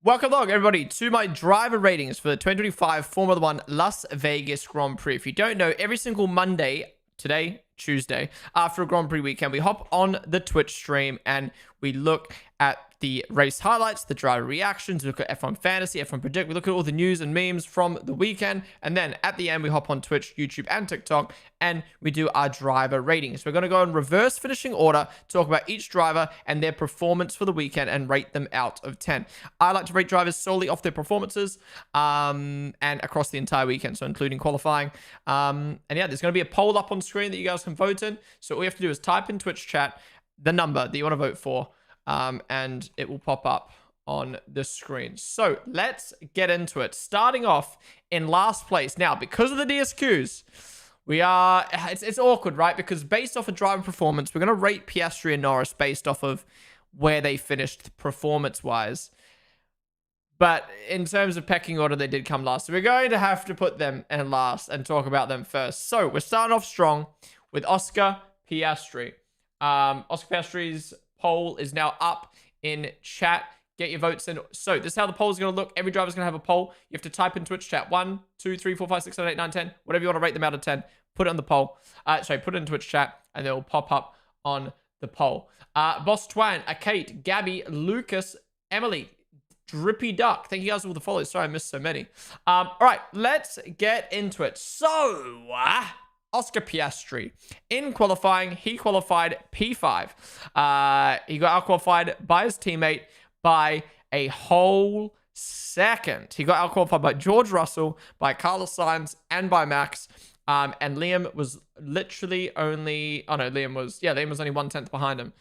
Welcome along, everybody, to my driver ratings for the 2025 Formula One Las Vegas Grand Prix. If you don't know, every single Monday, today, Tuesday, after a Grand Prix weekend, we hop on the Twitch stream and we look at the race highlights, the driver reactions, we look at F1 Fantasy, F1 Predict, we look at all the news and memes from the weekend, and then at the end, we hop on Twitch, YouTube, and TikTok, and we do our driver ratings. We're going to go in reverse finishing order, talk about each driver and their performance for the weekend, and rate them out of 10. I like to rate drivers solely off their performances, and across the entire weekend, so including qualifying. And yeah, there's going to be a poll up on screen that you guys can vote in, so all you have to do is type in Twitch chat the number that you want to vote for, and it will pop up on the screen. So let's get into it. Starting off in last place. Now, because of the DSQs, it's awkward, right? Because based off of driver performance, we're going to rate Piastri and Norris based off of where they finished performance-wise. But in terms of pecking order, they did come last. So we're going to have to put them in last and talk about them first. So we're starting off strong with Oscar Piastri. Oscar Piastri's poll is now up in chat. Get your votes in. So this is how the poll is going to look. Every driver's going to have a poll. You have to type in Twitch chat 1, 2, 3, 4, 5, 6, 7, 8, 9, 10. Whatever you want to rate them out of 10. Put it on the poll. Put it in Twitch chat and it will pop up on the poll. Boss Twan, Kate, Gabby, Lucas, Emily, Drippy Duck. Thank you guys for all the follows. Sorry, I missed so many. All right, let's get into it. So, Oscar Piastri. In qualifying, he qualified P5. He got out-qualified by his teammate by a whole second. He got out-qualified by George Russell, by Carlos Sainz, and by Max. And Liam was literally only... Oh, no, Liam was only 1/10 behind him.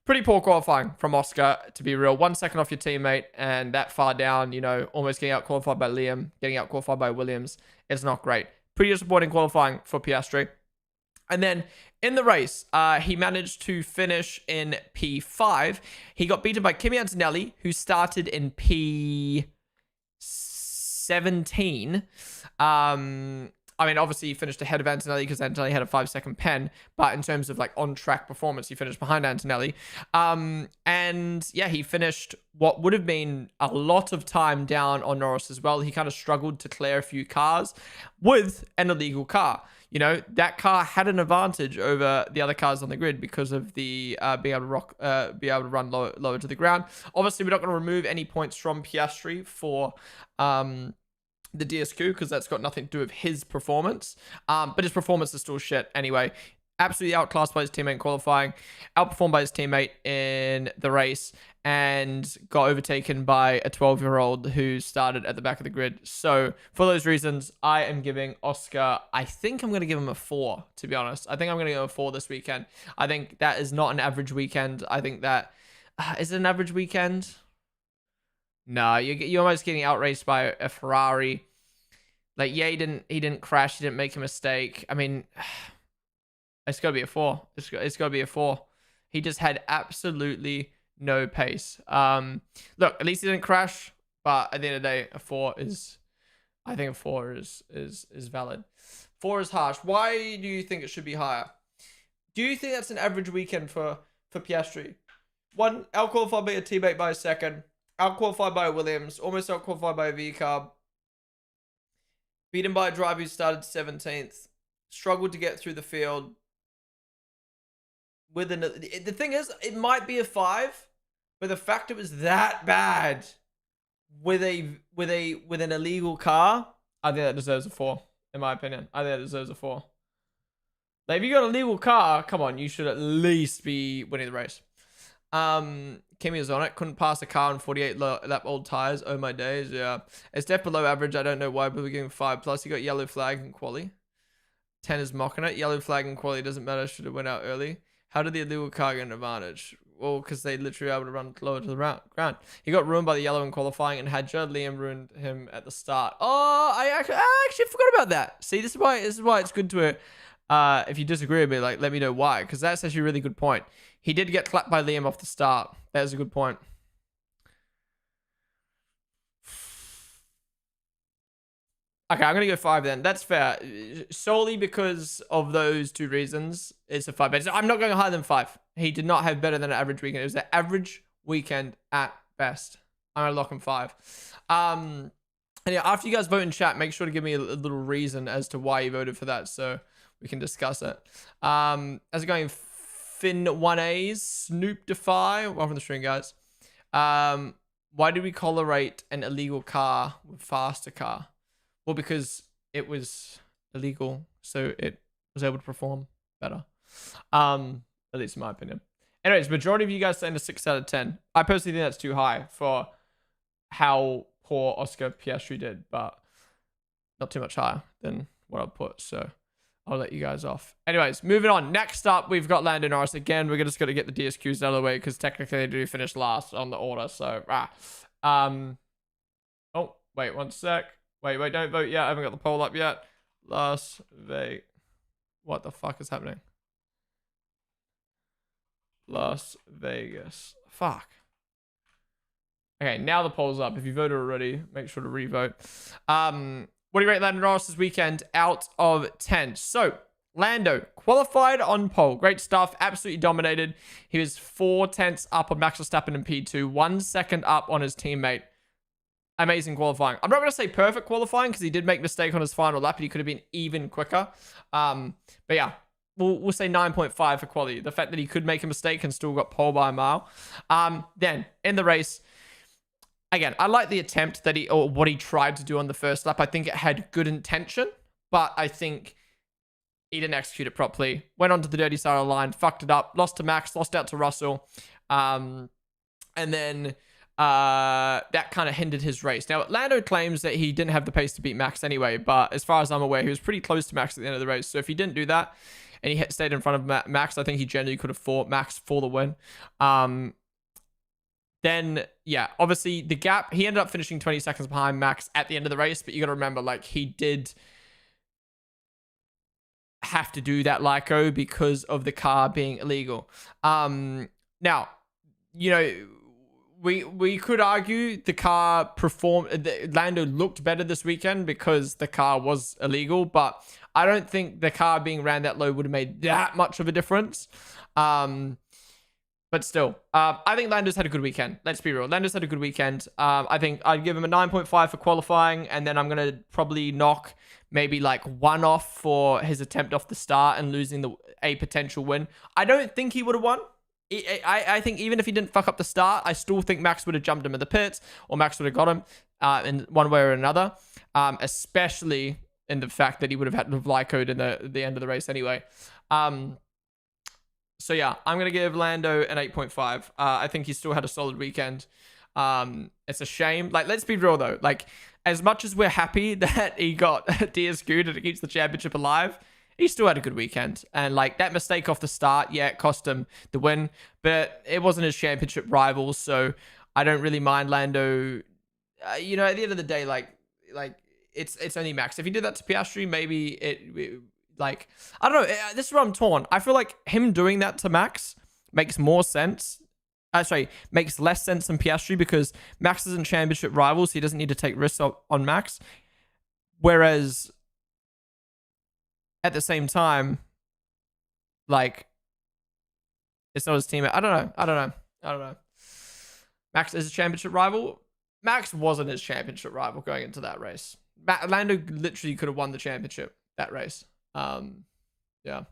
Pretty poor qualifying from Oscar, to be real. 1 second off your teammate, and that far down, you know, almost getting out-qualified by Liam, getting out-qualified by Williams. It's not great. Pretty disappointing qualifying for Piastri. And then in the race, he managed to finish in P5. He got beaten by Kimi Antonelli, who started in P17. I mean, obviously, he finished ahead of Antonelli because Antonelli had a 5-second pen. But in terms of like on-track performance, he finished behind Antonelli. And yeah, he finished what would have been a lot of time down on Norris as well. He kind of struggled to clear a few cars with an illegal car. You know, that car had an advantage over the other cars on the grid because of the being able to run lower to the ground. Obviously, we're not going to remove any points from Piastri for the DSQ because that's got nothing to do with his performance. But his performance is still shit anyway. Absolutely outclassed by his teammate in qualifying, outperformed by his teammate in the race, and got overtaken by a 12-year-old who started at the back of the grid. So for those reasons, I am giving Oscar, I think I'm going to give him a 4, to be honest. I think I'm going to give him a 4 this weekend. I think that is not an average weekend. I think that, is it an average weekend? No, you're almost getting outraced by a Ferrari. Like, yeah, he didn't crash. He didn't make a mistake. I mean, it's got to be a 4. It's got to be a 4. He just had absolutely no pace. Look, at least he didn't crash. But at the end of the day, I think a 4 is valid. 4 is harsh. Why do you think it should be higher? Do you think that's an average weekend for Piastri? 1, out-qualified by a teammate by a second. Out-qualified by a Williams. Almost out-qualified by a V-Carb. Beaten by a driver who started 17th. Struggled to get through the field. The thing is, it might be a 5, but the fact it was that bad with an illegal car, I think that deserves a 4. In my opinion, I think that deserves a 4. Like, if you got a legal car, come on, you should at least be winning the race. Kimi was on it, couldn't pass a car on 48 lap old tires. Oh my days, yeah. It's definitely below average. I don't know why, but we're giving 5 plus. He got yellow flag in quali. 10 is mocking it. Yellow flag in quali doesn't matter. Should have went out early. How did the illegal car get an advantage? Well, because they literally were able to run lower to the ground. He got ruined by the yellow in qualifying, and had Liam ruined him at the start. Oh, I actually forgot about that. See, this is why it's good to if you disagree with me, like, let me know why, because that's actually a really good point. He did get clapped by Liam off the start. That is a good point. Okay, I'm going to go 5 then. That's fair. Solely because of those 2 reasons, it's a 5. But I'm not going higher than 5. He did not have better than an average weekend. It was an average weekend at best. I'm gonna lock him 5. And yeah, after you guys vote in chat, make sure to give me a little reason as to why you voted for that, so we can discuss it. As it going, Finn 1A's Snoop Defy. Welcome to the stream, guys. Why did we tolerate an illegal car with faster car? Well, because it was illegal, so it was able to perform better. At least in my opinion. Anyways, majority of you guys saying a 6 out of 10. I personally think that's too high for how poor Oscar Piastri did, but not too much higher than what I'd put, so I'll let you guys off. Anyways, moving on. Next up, we've got Lando Norris. Again, we're just going to get the DSQs out of the way because technically they do finish last on the order, so oh, wait, 1 sec. Wait, don't vote yet. I haven't got the poll up yet. Las Vegas. What the fuck is happening? Las Vegas. Fuck. Okay, now the poll's up. If you voted already, make sure to re-vote. What do you rate Lando Norris this weekend out of 10? So, Lando qualified on pole. Great stuff. Absolutely dominated. He was 4 tenths up on Max Verstappen in P2. 1 second up on his teammate. Amazing qualifying. I'm not going to say perfect qualifying because he did make a mistake on his final lap and he could have been even quicker. But yeah, we'll say 9.5 for quality. The fact that he could make a mistake and still got pole by a mile. Then, in the race, again, I like the attempt that or what he tried to do on the first lap. I think it had good intention, but I think he didn't execute it properly. Went onto the dirty side of the line, fucked it up, lost to Max, lost out to Russell. And then that kind of hindered his race. Now, Lando claims that he didn't have the pace to beat Max anyway, but as far as I'm aware, he was pretty close to Max at the end of the race. So if he didn't do that and he stayed in front of Max, I think he generally could have fought Max for the win. Then, yeah, obviously the gap, he ended up finishing 20 seconds behind Max at the end of the race, but you got to remember, like, he did have to do that Lyco because of the car being illegal. Now, you know, we could argue the car performed, Lando looked better this weekend because the car was illegal, but I don't think the car being ran that low would have made that much of a difference. But still, I think Lando's had a good weekend. Let's be real. Lando's had a good weekend. I think I'd give him a 9.5 for qualifying, and then I'm going to probably knock maybe like 1 off for his attempt off the start and losing a potential win. I don't think he would have won. I think even if he didn't fuck up the start, I still think Max would have jumped him in the pits, or Max would have got him in one way or another, especially in the fact that he would have had to have Lyco'd in the end of the race anyway. So yeah, I'm going to give Lando an 8.5. I think he still had a solid weekend. It's a shame. Like, let's be real though. Like, as much as we're happy that he got DSQ'd and it keeps the championship alive, he still had a good weekend. And like that mistake off the start, yeah, it cost him the win, but it wasn't his championship rival. So I don't really mind Lando. You know, at the end of the day, like it's only Max. If he did that to Piastri, maybe it like, I don't know. This is where I'm torn. I feel like him doing that to Max makes more sense. Makes less sense than Piastri because Max isn't championship rivals. So he doesn't need to take risks on Max. Whereas at the same time, like, it's not his teammate. I don't know. Max is a championship rival. Max wasn't his championship rival going into that race. Lando literally could have won the championship that race. Yeah.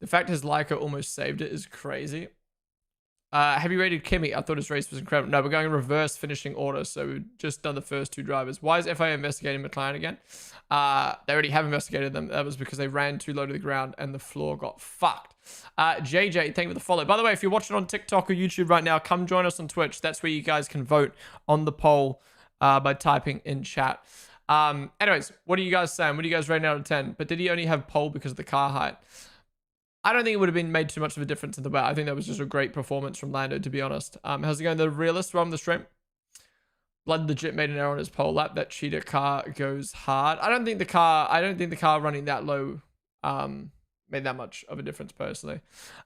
The fact his Lyco almost saved it is crazy. Have you rated Kimi? I thought his race was incredible. No, we're going in reverse finishing order, so we've just done the first 2 drivers. Why is FIA investigating McLaren again? They already have investigated them. That was because they ran too low to the ground and the floor got fucked. JJ, thank you for the follow. By the way, if you're watching on TikTok or YouTube right now, come join us on Twitch. That's where you guys can vote on the poll by typing in chat. Anyways, what are you guys saying? What are you guys rating out of 10? But did he only have pole because of the car height? I don't think it would have been made too much of a difference in the wet. I think that was just a great performance from Lando, to be honest. How's it going? The realist on the stream? Blood legit made an error on his pole lap. That cheetah car goes hard. I don't think the car running that low made that much of a difference personally.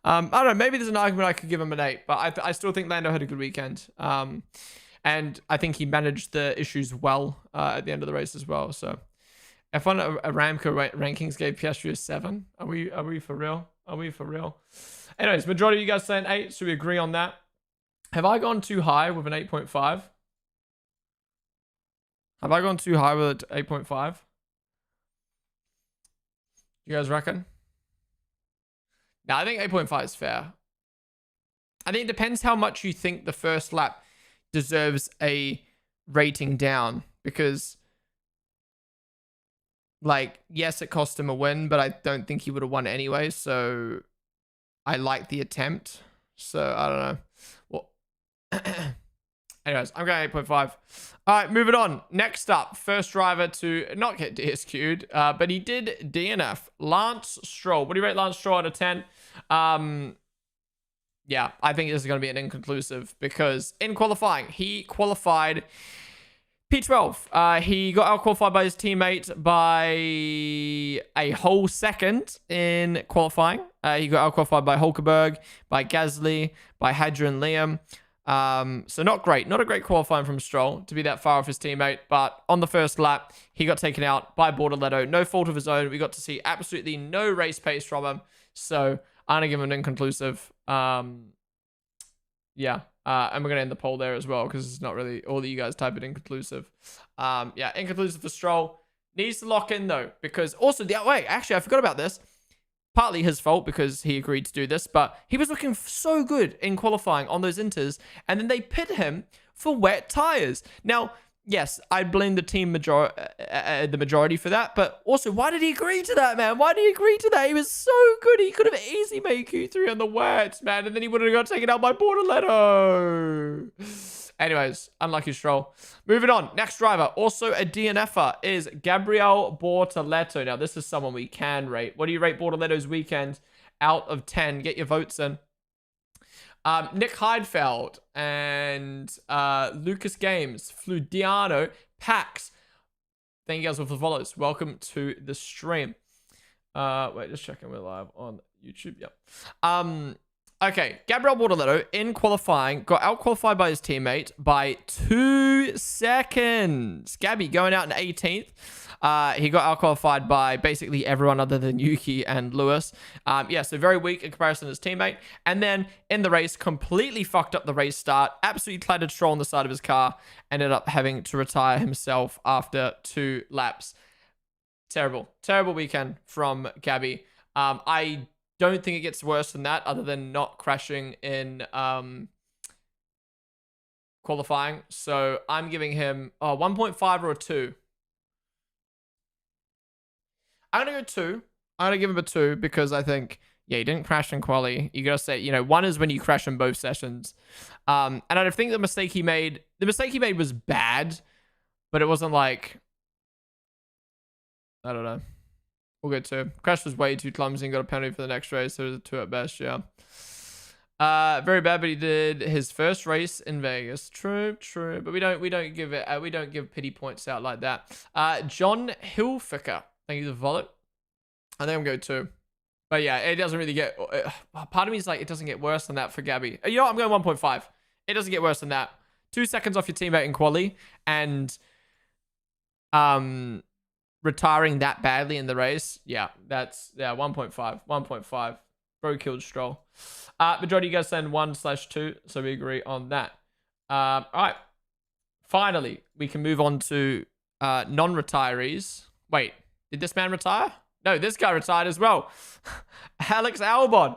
I don't know. Maybe there's an argument I could give him an 8, but I still think Lando had a good weekend. And I think he managed the issues well at the end of the race as well. So F1 Aramco rankings gave Piastri a 7. Are we for real? Are we for real? Anyways, majority of you guys saying 8, so we agree on that. Have I gone too high with an 8.5? Have I gone too high with 8.5? You guys reckon? No, I think 8.5 is fair. I think it depends how much you think the first lap deserves a rating down. Because, like, yes, it cost him a win, but I don't think he would have won anyway. So I like the attempt. So I don't know. Well, anyways, I'm going 8.5. All right, moving on. Next up, first driver to not get DSQ'd, but he did DNF. Lance Stroll. What do you rate Lance Stroll out of 10? Yeah, I think this is going to be an inconclusive because in qualifying, he qualified P12. He got out-qualified by his teammate by a whole second in qualifying. He got out-qualified by Hulkenberg, by Gasly, by Hadrian Liam. So not great. Not a great qualifying from Stroll to be that far off his teammate. But on the first lap, he got taken out by Bortoleto. No fault of his own. We got to see absolutely no race pace from him. So I'm going to give him an inconclusive. Yeah. And we're going to end the poll there as well because it's not really all that you guys type it inconclusive. Yeah, inconclusive for Stroll. Needs to lock in though because also, wait, actually, I forgot about this. Partly his fault because he agreed to do this, but he was looking so good in qualifying on those inters, and then they pit him for wet tires. Now, yes, I blame the team the majority for that, but also, why did he agree to that, man? Why did he agree to that? He was so good. He could have easily made Q3 on the wets, man, and then he would have got taken out by Bortoleto. Anyways, unlucky Stroll. Moving on. Next driver, also a DNFer, is Gabriel Bortoleto. Now, this is someone we can rate. What do you rate Bortoleto's weekend out of 10? Get your votes in. Nick Heidfeld and Lucas Games, Fludiano, Pax. Thank you guys for the follows. Welcome to the stream. Wait, just checking we're live on YouTube. Yep. Okay, Gabriel Bortoleto in qualifying got out-qualified by his teammate by 2 seconds. Gabby going out in 18th. He got out-qualified by basically everyone other than Yuki and Lewis. Yeah, so very weak in comparison to his teammate. And then in the race, completely fucked up the race start. Absolutely clattered Stroll on the side of his car. Ended up having to retire himself after 2 laps. Terrible. Terrible weekend from Gabby. I don't think it gets worse than that other than not crashing in qualifying. So I'm giving him 1.5 or a 2. I'm going to go 2. I'm going to give him a 2 because I think, yeah, he didn't crash in quali. You got to say, 1 is when you crash in both sessions. And I think the mistake he made was bad, but it wasn't like, I don't know. We'll go 2. Crash was way too clumsy and got a penalty for the next race. So it was a 2 at best, yeah. Very bad, but he did his first race in Vegas. True. But we don't give pity points out like that. John Hilfiger. Thank you for the follow. I think I'm going 2. But yeah, it doesn't really get... part of me is like, it doesn't get worse than that for Gabby. You know what? I'm going 1.5. It doesn't get worse than that. 2 seconds off your teammate in quali and retiring that badly in the race. Yeah, that's... Yeah, 1.5. 1.5. Bro killed Stroll. Majority of you guys send 1/2, so we agree on that. All right. Finally, we can move on to non-retirees. Wait, did this man retire? No, this guy retired as well. Alex Albon.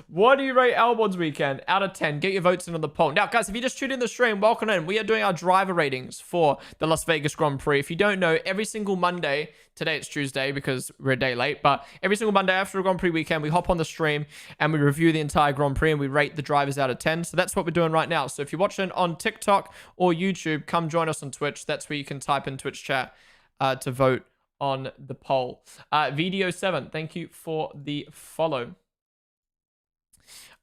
What do you rate Albon's weekend out of 10? Get your votes in on the poll. Now, guys, if you just tuned in the stream, welcome in. We are doing our driver ratings for the Las Vegas Grand Prix. If you don't know, every single Monday, today it's Tuesday because we're a day late, but every single Monday after a Grand Prix weekend, we hop on the stream and we review the entire Grand Prix and we rate the drivers out of 10. So that's what we're doing right now. So if you're watching on TikTok or YouTube, come join us on Twitch. That's where you can type in Twitch chat to vote on the poll. Video7, thank you for the follow.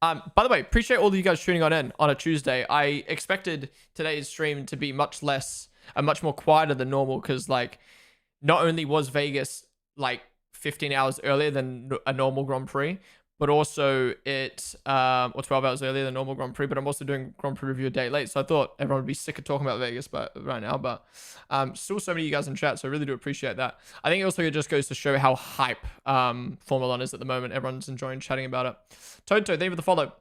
By the way, appreciate all of you guys tuning in on a Tuesday. I expected today's stream to be much more quieter than normal because, like, not only was Vegas like 15 hours earlier than a normal Grand Prix, but also it, or 12 hours earlier than normal Grand Prix, but I'm also doing Grand Prix review a day late. So I thought everyone would be sick of talking about Vegas right now, but still so many of you guys in chat. So I really do appreciate that. I think also it just goes to show how hype Formula 1 is at the moment. Everyone's enjoying chatting about it. Toto, thank you for the follow.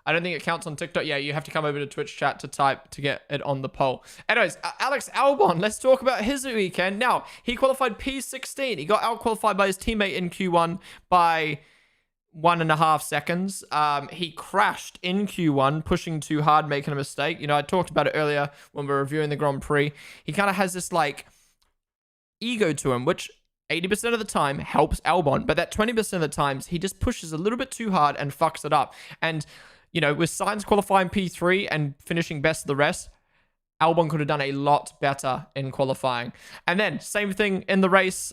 I don't think it counts on TikTok. Yeah, you have to come over to Twitch chat to type to get it on the poll. Anyways, Alex Albon, let's talk about his weekend. Now, he qualified P16. He got out-qualified by his teammate in Q1 by 1.5 seconds. He crashed in Q1, pushing too hard, making a mistake. You know, I talked about it earlier when we were reviewing the Grand Prix. He kind of has this, like, ego to him, which 80% of the time helps Albon, but that 20% of the times he just pushes a little bit too hard and fucks it up. And, you know, with Sainz qualifying P3 and finishing best of the rest, Albon could have done a lot better in qualifying. And then, same thing in the race.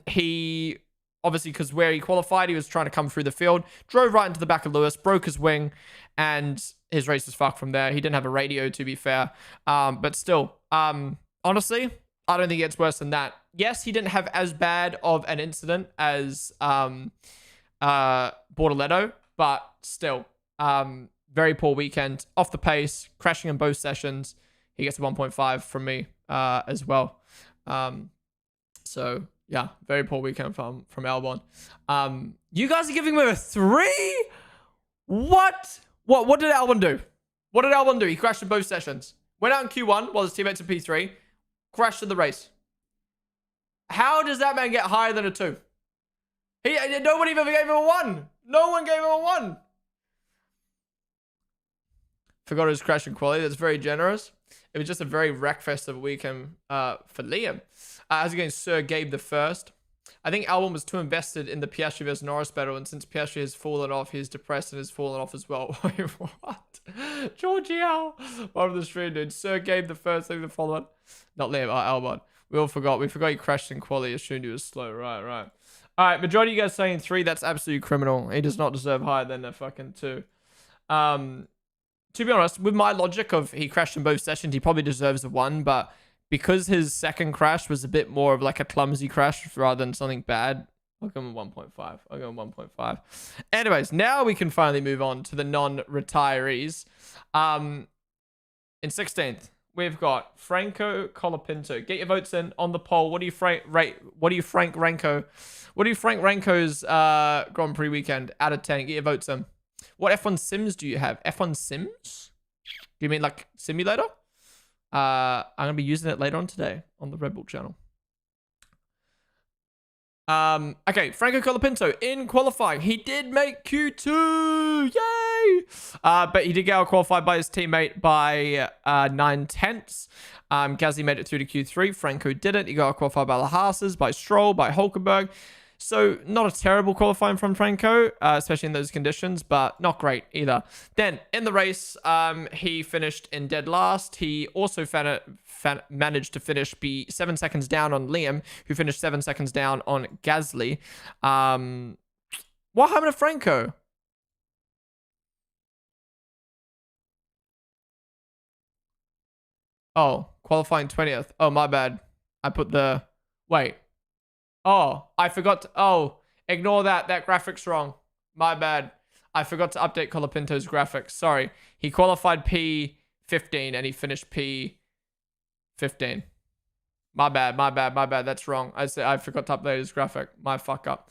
He, obviously, because where he qualified, he was trying to come through the field, drove right into the back of Lewis, broke his wing, and his race was fucked from there. He didn't have a radio, to be fair. But still, honestly, I don't think it's worse than that. Yes, he didn't have as bad of an incident as Bortoleto, but still, very poor weekend. Off the pace, crashing in both sessions. He gets a 1.5 from me as well. So, yeah, very poor weekend from Albon. You guys are giving him a 3? What? What did Albon do? What did Albon do? He crashed in both sessions. Went out in Q1 while his teammates in P3. Crashed in the race. How does that man get higher than a 2? Nobody even gave him a 1. No one gave him a 1. Forgot his crash in quality. That's very generous. It was just a very wreckfest of a weekend for Liam. As against Sir Gabe the First. I think Albon was too invested in the Piastri versus Norris battle, and since Piastri has fallen off, he's depressed and has fallen off as well. Wait, what? Georgie one of the stream, dude. Sir Gabe the First, leave the follow-up. Not Liam, Albon. We all forgot. We forgot he crashed in quality, assumed he was slow. Right. All right, majority of you guys saying 3. That's absolutely criminal. He does not deserve higher than a fucking 2. To be honest, with my logic of he crashed in both sessions, he probably deserves a 1, but because his second crash was a bit more of like a clumsy crash rather than something bad, I'll give him a 1.5. I'll give him 1.5. Anyways, now we can finally move on to the non-retirees. In 16th, we've got Franco Colapinto. Get your votes in on the poll. What do you Frank Ranko's Grand Prix weekend out of 10? Get your votes in. What F1 sims do you have? F1 sims? Do you mean like simulator? I'm going to be using it later on today on the Red Bull channel. Okay, Franco Colapinto in qualifying. He did make Q2. Yay! But he did get out qualified by his teammate by 9/10. Gasly made it through to Q3. Franco didn't. He got out qualified by the Haas's, by Stroll, by Hulkenberg. So, not a terrible qualifying from Franco, especially in those conditions, but not great either. Then, in the race, he finished in dead last. He also managed to finish, be 7 seconds down on Liam, who finished 7 seconds down on Gasly. What happened to Franco? Oh, qualifying 20th. Oh, my bad. I put the... Wait. Oh, I forgot to... Oh, ignore that. That graphic's wrong. My bad. I forgot to update Colapinto's graphics. Sorry. He qualified P15 and he finished P15. My bad. That's wrong. I forgot to update his graphic. My fuck up.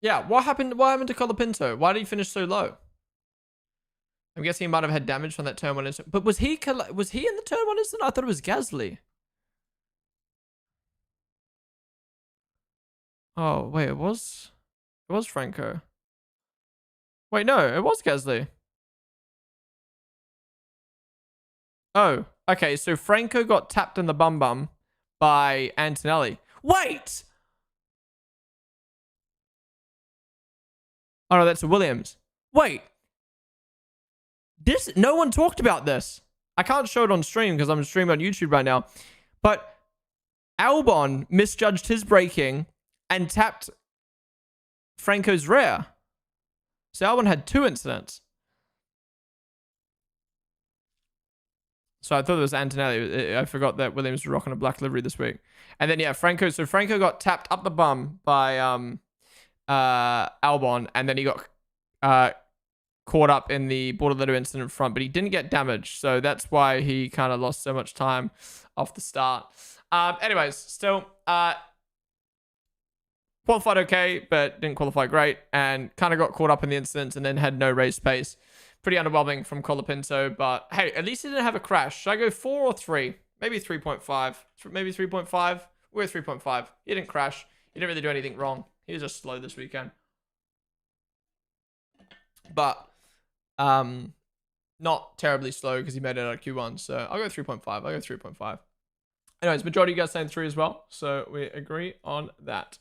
Yeah, what happened to Colapinto? Why did he finish so low? I'm guessing he might have had damage from that turn 1 incident. But was he in the turn 1 incident? I thought it was Gasly. Oh, wait, it was Franco. Wait, no, it was Gasly. Oh, okay, so Franco got tapped in the bum by Antonelli. Wait! Oh, no, that's a Williams. Wait. No one talked about this. I can't show it on stream because I'm streaming on YouTube right now. But Albon misjudged his braking and tapped Franco's rear. So Albon had 2 incidents. So I thought it was Antonelli. I forgot that Williams was rocking a black livery this week. And then, yeah, Franco got tapped up the bum by Albon. And then he got... caught up in the Bortoleto incident front, but he didn't get damaged, so that's why he kind of lost so much time off the start. Anyways, still, qualified okay, but didn't qualify great, and kind of got caught up in the incident and then had no race pace. Pretty underwhelming from Colapinto, but hey, at least he didn't have a crash. Should I go 4 or 3? Maybe 3.5. Maybe 3.5. We're 3.5. He didn't crash. He didn't really do anything wrong. He was just slow this weekend. But not terribly slow because he made it out of Q1. So I'll go 3.5. I'll go 3.5. Anyways, majority of you guys saying 3 as well. So we agree on that.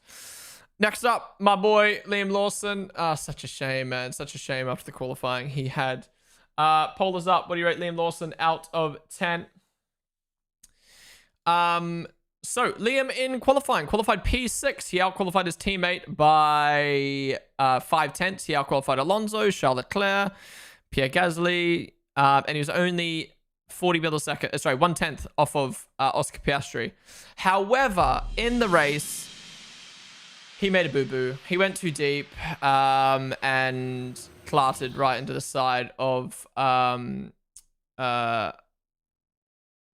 Next up, my boy, Liam Lawson. Such a shame, man. Such a shame after the qualifying he had. Poll us up. What do you rate Liam Lawson out of 10? So, Liam in qualifying. Qualified P6. He out-qualified his teammate by 5/10. He out-qualified Alonso, Charles Leclerc, Pierre Gasly. And he was only 40 milliseconds, sorry, 1/10 off of Oscar Piastri. However, in the race, he made a boo-boo. He went too deep and clattered right into the side of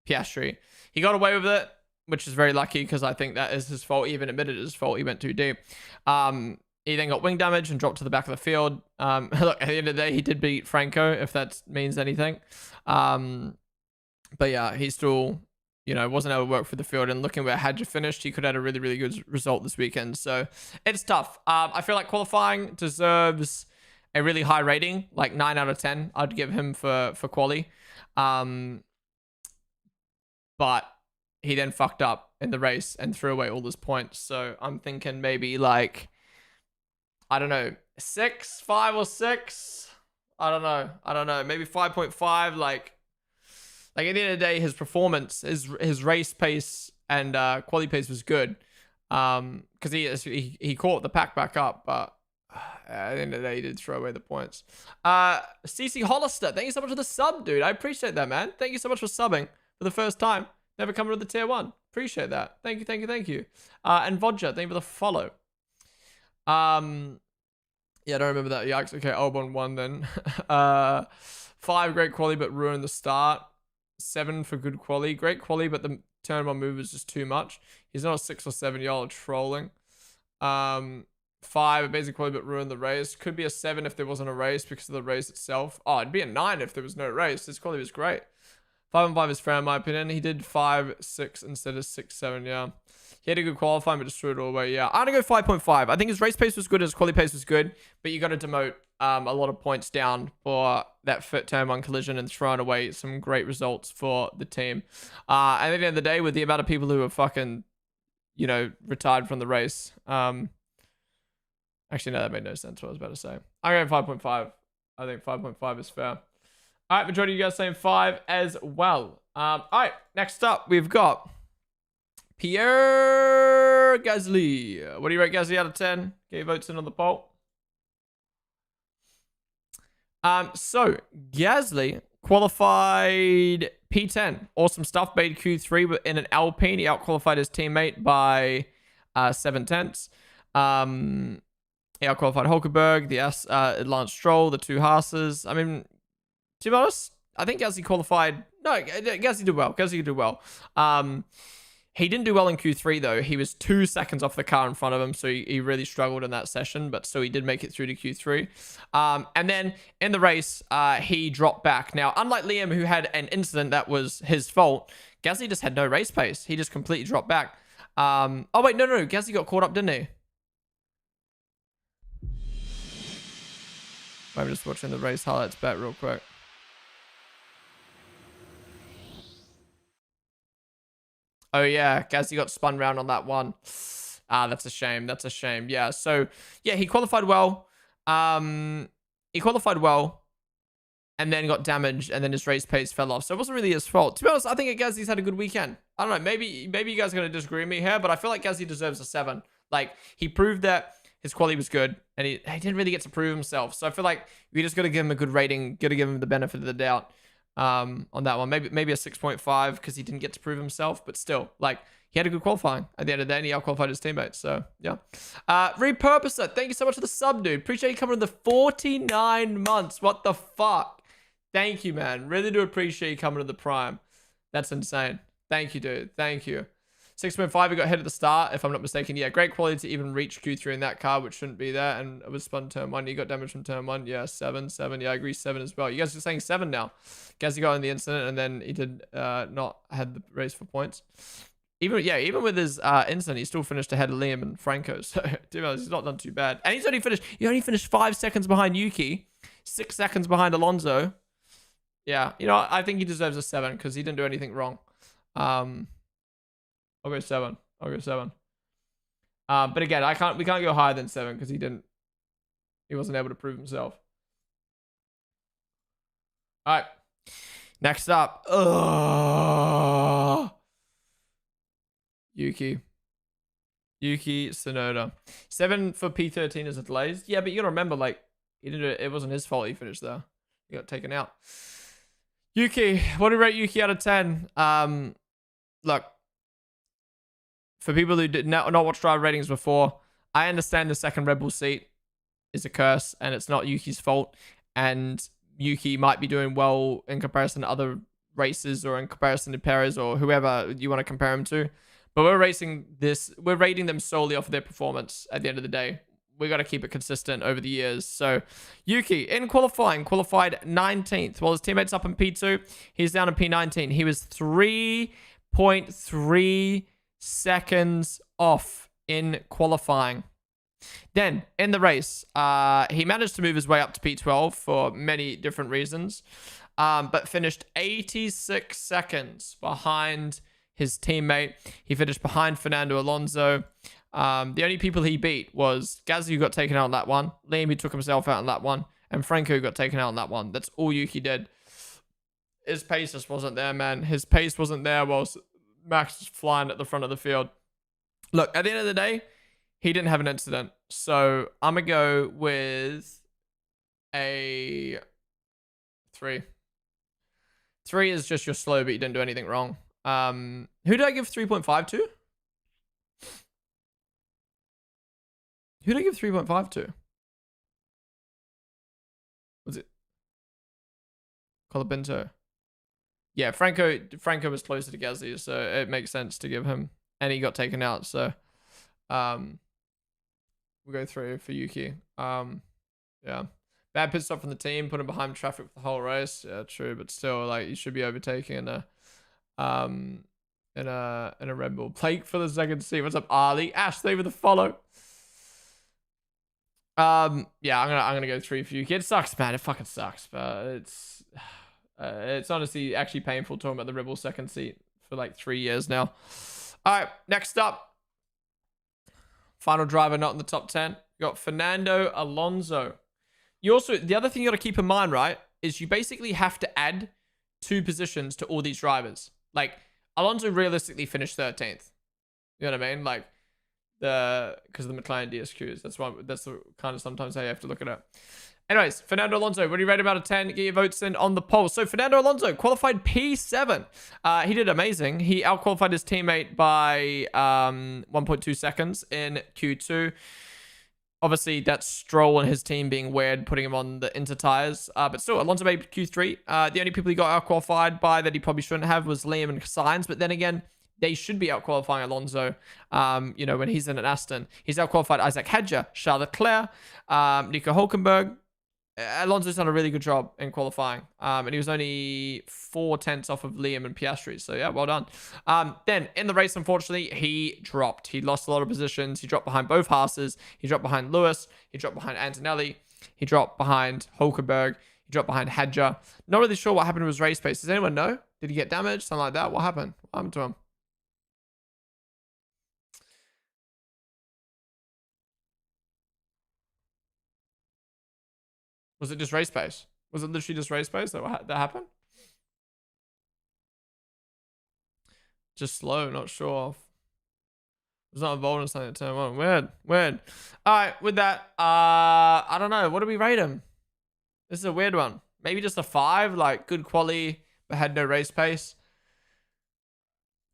Piastri. He got away with it, which is very lucky because I think that is his fault. He even admitted it was his fault. He went too deep. He then got wing damage and dropped to the back of the field. Look, at the end of the day, he did beat Franco, if that means anything. But yeah, he still, you know, wasn't able to work for the field. And looking where Hadja finished, he could have had a really, really good result this weekend. So it's tough. I feel like qualifying deserves a really high rating, like 9 out of 10. I'd give him for quali. But he then fucked up in the race and threw away all his points. So I'm thinking maybe like, I don't know, 5 or 6. I don't know. Maybe 5.5. Like at the end of the day, his performance, his race pace and quali pace was good. Because he caught the pack back up, but at the end of the day, he did throw away the points. CC Hollister, thank you so much for the sub, dude. I appreciate that, man. Thank you so much for subbing for the first time. Never coming to the tier 1. Appreciate that. Thank you. And Vodja, thank you for the follow. Yeah, I don't remember that. Yikes. Okay, Albon 1 then. 5, great quali, but ruined the start. 7 for good quali. Great quali, but the turn 1 move is just too much. He's not a 6 or 7. Y'all are trolling. 5, a basic quali, but ruined the race. Could be a 7 if there wasn't a race because of the race itself. Oh, it'd be a 9 if there was no race. His quali was great. 5 and 5 is fair in my opinion. He did 5, 6 instead of 6, 7. Yeah. He had a good qualifying, but just threw it all away. Yeah. I'm going to go 5.5. I think his race pace was good. His quali pace was good. But you got to demote a lot of points down for that turn 1 collision and throwing away some great results for the team. And at the end of the day, with the amount of people who are fucking, you know, retired from the race. Actually, no, that made no sense what I was about to say. I'm going 5.5. I think 5.5 is fair. All right, majority of you guys saying 5 as well. All right, next up, we've got Pierre Gasly. What do you rate Gasly out of 10? Get your votes in on the poll. So, Gasly qualified P10. Awesome stuff. Made Q3 in an Alpine. He out-qualified his teammate by 7/10. He out-qualified Hulkenberg, the Lance Stroll, the 2 Haas's. I mean, to be honest, I think Gasly qualified. No, Gasly did well. Gasly did well. He didn't do well in Q3, though. He was 2 seconds off the car in front of him, so he really struggled in that session, but still he did make it through to Q3. And then in the race, he dropped back. Now, unlike Liam, who had an incident that was his fault, Gasly just had no race pace. He just completely dropped back. Oh, wait, no. Gasly got caught up, didn't he? I'm just watching the race highlights back real quick. Oh, yeah. Gasly got spun round on that one. That's a shame. That's a shame. Yeah. So, yeah, he qualified well. He qualified well and then got damaged and then his race pace fell off. So it wasn't really his fault. To be honest, I think Gasly's had a good weekend. I don't know. Maybe you guys are going to disagree with me here, but I feel like Gasly deserves a 7. Like, he proved that his quality was good and he didn't really get to prove himself. So I feel like we just got to give him a good rating, got to give him the benefit of the doubt. On that one, maybe a 6.5 because he didn't get to prove himself, but still, like, he had a good qualifying at the end of the day and he out-qualified his teammates. So yeah. Repurpose it. Thank you so much for the sub, dude. Appreciate you covering the 49 months. What the fuck? Thank you, man. Really do appreciate you coming to the prime. That's insane. Thank you, dude. Thank you. 6.5, he got hit at the start, if I'm not mistaken. Yeah, great quality to even reach Q3 in that car, which shouldn't be there. And it was spun turn 1. He got damage from turn 1. Yeah, 7. Yeah, I agree, 7 as well. You guys are saying 7 now. Guess he got in the incident, and then he did not had the race for points. Even with his incident, he still finished ahead of Liam and Franco. So, to be honest, he's not done too bad. And he only finished 5 seconds behind Yuki, 6 seconds behind Alonso. Yeah, you know, I think he deserves a 7 because he didn't do anything wrong. I'll go 7. But again, we can't go higher than 7 because he wasn't able to prove himself. All right. Next up. Yuki Tsunoda. 7 for P13 as a delays. Yeah, but you gotta remember, like, it wasn't his fault he finished there. He got taken out. Yuki, what do you rate Yuki out of 10? Look, for people who did not watch driver ratings before, I understand the second Red Bull seat is a curse and it's not Yuki's fault. And Yuki might be doing well in comparison to other races or in comparison to Perez or whoever you want to compare him to. But we're rating them solely off of their performance at the end of the day. We got to keep it consistent over the years. So Yuki in qualified 19th. While his teammates up in P2, he's down in P19. He was 3.3 seconds off in qualifying. Then in the race, he managed to move his way up to P12 for many different reasons, but finished 86 seconds behind his teammate. He finished behind Fernando Alonso. The only people he beat was Gasly, who got taken out on that one, Liam, who took himself out on that one, and Franco, who got taken out on that one. That's all Yuki did. His pace just wasn't there, man. His pace wasn't there whilst Max was flying at the front of the field. Look, at the end of the day, he didn't have an incident. So I'm going to go with a 3. 3 is just you're slow, but you didn't do anything wrong. Who did I give 3.5 to? Who did I give 3.5 to? Was it Colapinto? Yeah, Franco was closer to Gasly, so it makes sense to give him. And he got taken out, so we'll go 3 for Yuki. Yeah. Bad pit stop from the team, put him behind traffic for the whole race. Yeah, true, but still, like, you should be overtaking in a Red Bull. Blake for the second seat. What's up, Ali? Ash, thank you for the follow. Yeah, I'm gonna go 3 for Yuki. It sucks, man. It fucking sucks, but it's honestly actually painful talking about the Red Bull second seat for like 3 years now. All right, next up, final driver not in the top 10. You got Fernando Alonso. The other thing you got to keep in mind, right, is you basically have to add 2 positions to all these drivers. Like, Alonso realistically finished 13th. You know what I mean? Like, because of the McLaren DSQs. That's the kind of sometimes how you have to look at it. Anyways, Fernando Alonso, what do you rate him out of 10? Get your votes in on the poll. So Fernando Alonso qualified P7. He did amazing. He outqualified his teammate by 1.2 seconds in Q2. Obviously, that's Stroll and his team being weird, putting him on the inter tires. But still, Alonso made Q3. The only people he got outqualified by that he probably shouldn't have was Liam and Sainz. But then again, they should be outqualifying Alonso, you know, when he's in an Aston. He's outqualified Isaac Hedger, Charles Leclerc, Nico Hülkenberg. Alonso's done a really good job in qualifying. And he was only 4 tenths off of Liam and Piastri. So, yeah, well done. Then, in the race, unfortunately, he dropped. He lost a lot of positions. He dropped behind both Haas's. He dropped behind Lewis. He dropped behind Antonelli. He dropped behind Hülkenberg. He dropped behind Hedger. Not really sure what happened to his race pace. Does anyone know? Did he get damaged? Something like that? What happened? What happened to him? Was it just race pace? Was it literally just race pace that happened? Just slow, not sure. Was not involved in something at turn 1. Weird. All right, with that, I don't know. What do we rate him? This is a weird one. Maybe just a 5, like good quality, but had no race pace.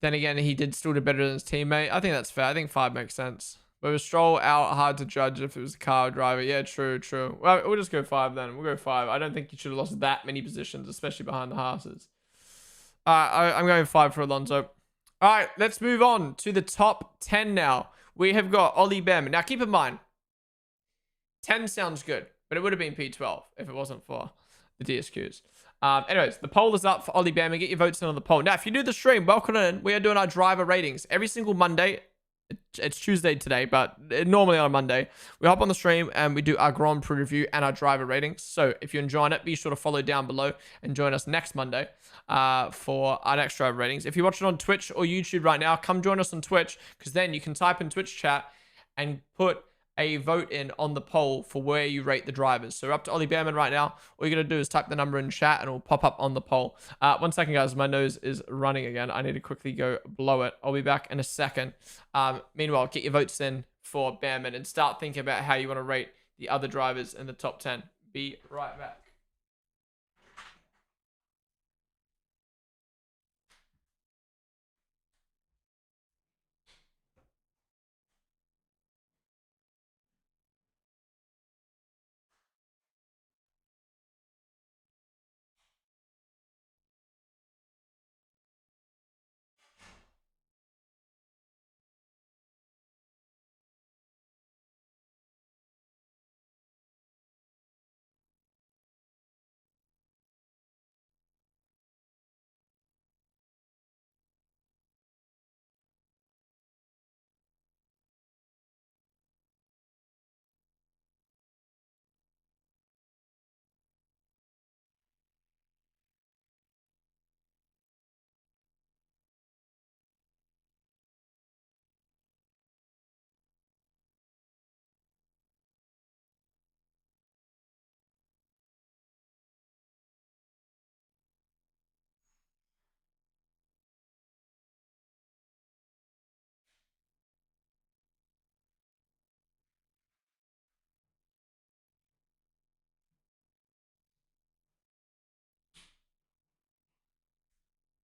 Then again, he did still do better than his teammate. I think that's fair. I think 5 makes sense. But with Stroll out, hard to judge if it was a car driver. Yeah, true. Well, we'll just go 5 then. We'll go 5. I don't think you should have lost that many positions, especially behind the Haas's. I'm going 5 for Alonso. All right, let's move on to the top 10 now. We have got Ollie Behrman. Now, keep in mind, 10 sounds good, but it would have been P12 if it wasn't for the DSQs. Anyways, the poll is up for Ollie Behrman. Get your votes in on the poll. Now, if you do the stream, welcome in. We are doing our driver ratings every single Monday. It's Tuesday today, but normally on a Monday, we hop on the stream and we do our Grand Prix review and our driver ratings. So if you're enjoying it, be sure to follow down below and join us next Monday for our next driver ratings. If you're watching on Twitch or YouTube right now, come join us on Twitch, because then you can type in Twitch chat and put a vote in on the poll for where you rate the drivers. So we're up to Ollie Behrman right now. All you got to do is type the number in chat and it will pop up on the poll. 1 second, guys. My nose is running again. I need to quickly go blow it. I'll be back in a second. Meanwhile, get your votes in for Behrman and start thinking about how you want to rate the other drivers in the top 10. Be right back.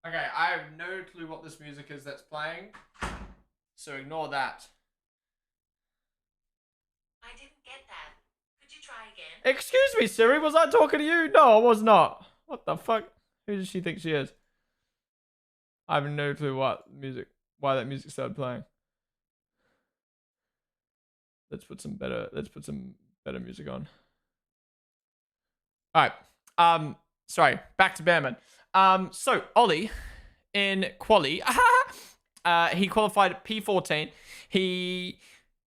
Okay, I have no clue what this music is that's playing, so ignore that. I didn't get that. Could you try again? Excuse me, Siri, was I talking to you? No, I was not. What the fuck? Who does she think she is? I have no clue why that music started playing. Let's put some better music on. All right. Sorry, back to Behrman. So Ollie in quali, he qualified P14. He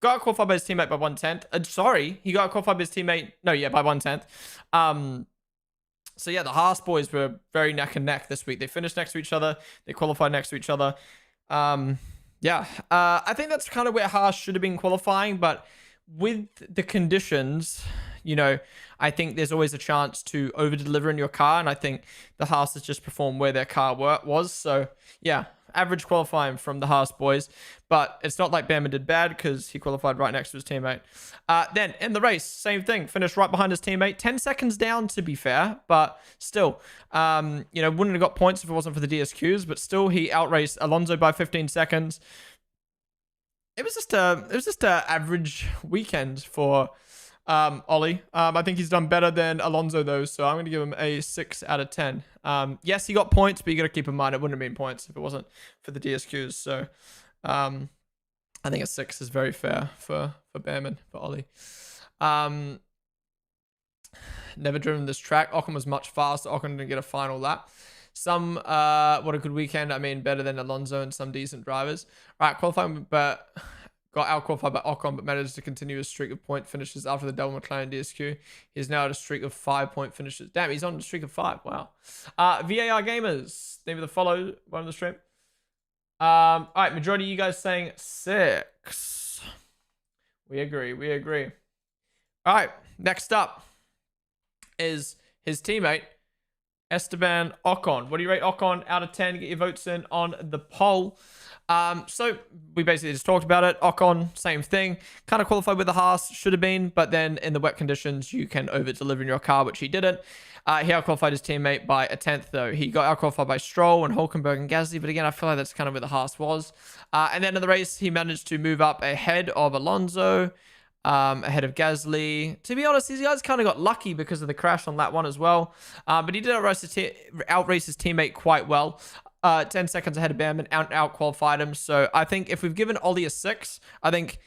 got qualified by his teammate by 1/10. Sorry, he got qualified by his teammate. No, yeah, by 1/10. So yeah, the Haas boys were very neck and neck this week. They finished next to each other. They qualified next to each other. Yeah, I think that's kind of where Haas should have been qualifying, but with the conditions, you know, I think there's always a chance to over deliver in your car, and I think the Haas has just performed where their car was. So yeah, average qualifying from the Haas boys, but it's not like Behrman did bad because he qualified right next to his teammate. Then in the race, same thing, finished right behind his teammate, 10 seconds down to be fair, but still, you know, wouldn't have got points if it wasn't for the DSQs, but still he outraced Alonso by 15 seconds. It was just a average weekend for Ollie. I think he's done better than Alonso though, so I'm going to give him a 6 out of 10. Yes, he got points, but you got to keep in mind it wouldn't have been points if it wasn't for the DSQs. So I think a 6 is very fair for Behrman, for Ollie. Never driven this track. Ocon was much faster. Ocon didn't get a final lap. Some, what a good weekend. I mean, better than Alonso and some decent drivers. All right, qualifying, but got out-qualified by Ocon, but managed to continue his streak of point finishes after the double McLaren DSQ. He's now at a streak of 5-point finishes. Damn, he's on a streak of 5. Wow. VAR Gamers, name of the follow, one of the stream. All right, majority of you guys saying 6. We agree. We agree. All right, next up is his teammate, Esteban Ocon. What do you rate Ocon out of 10? Get your votes in on the poll. So we basically just talked about it. Ocon, same thing. Kind of qualified with the Haas, should have been, but then in the wet conditions, you can over-deliver in your car, which he didn't. He out-qualified his teammate by a 10th, though. He got out-qualified by Stroll and Hulkenberg and Gasly, but again, I feel like that's kind of where the Haas was. And then in the race, he managed to move up ahead of Alonso, ahead of Gasly. To be honest, these guys kind of got lucky because of the crash on lap 1 as well. But he did outrace his teammate quite well. 10 seconds ahead of Bam and out qualified him. So I think if we've given Ollie a 6, I think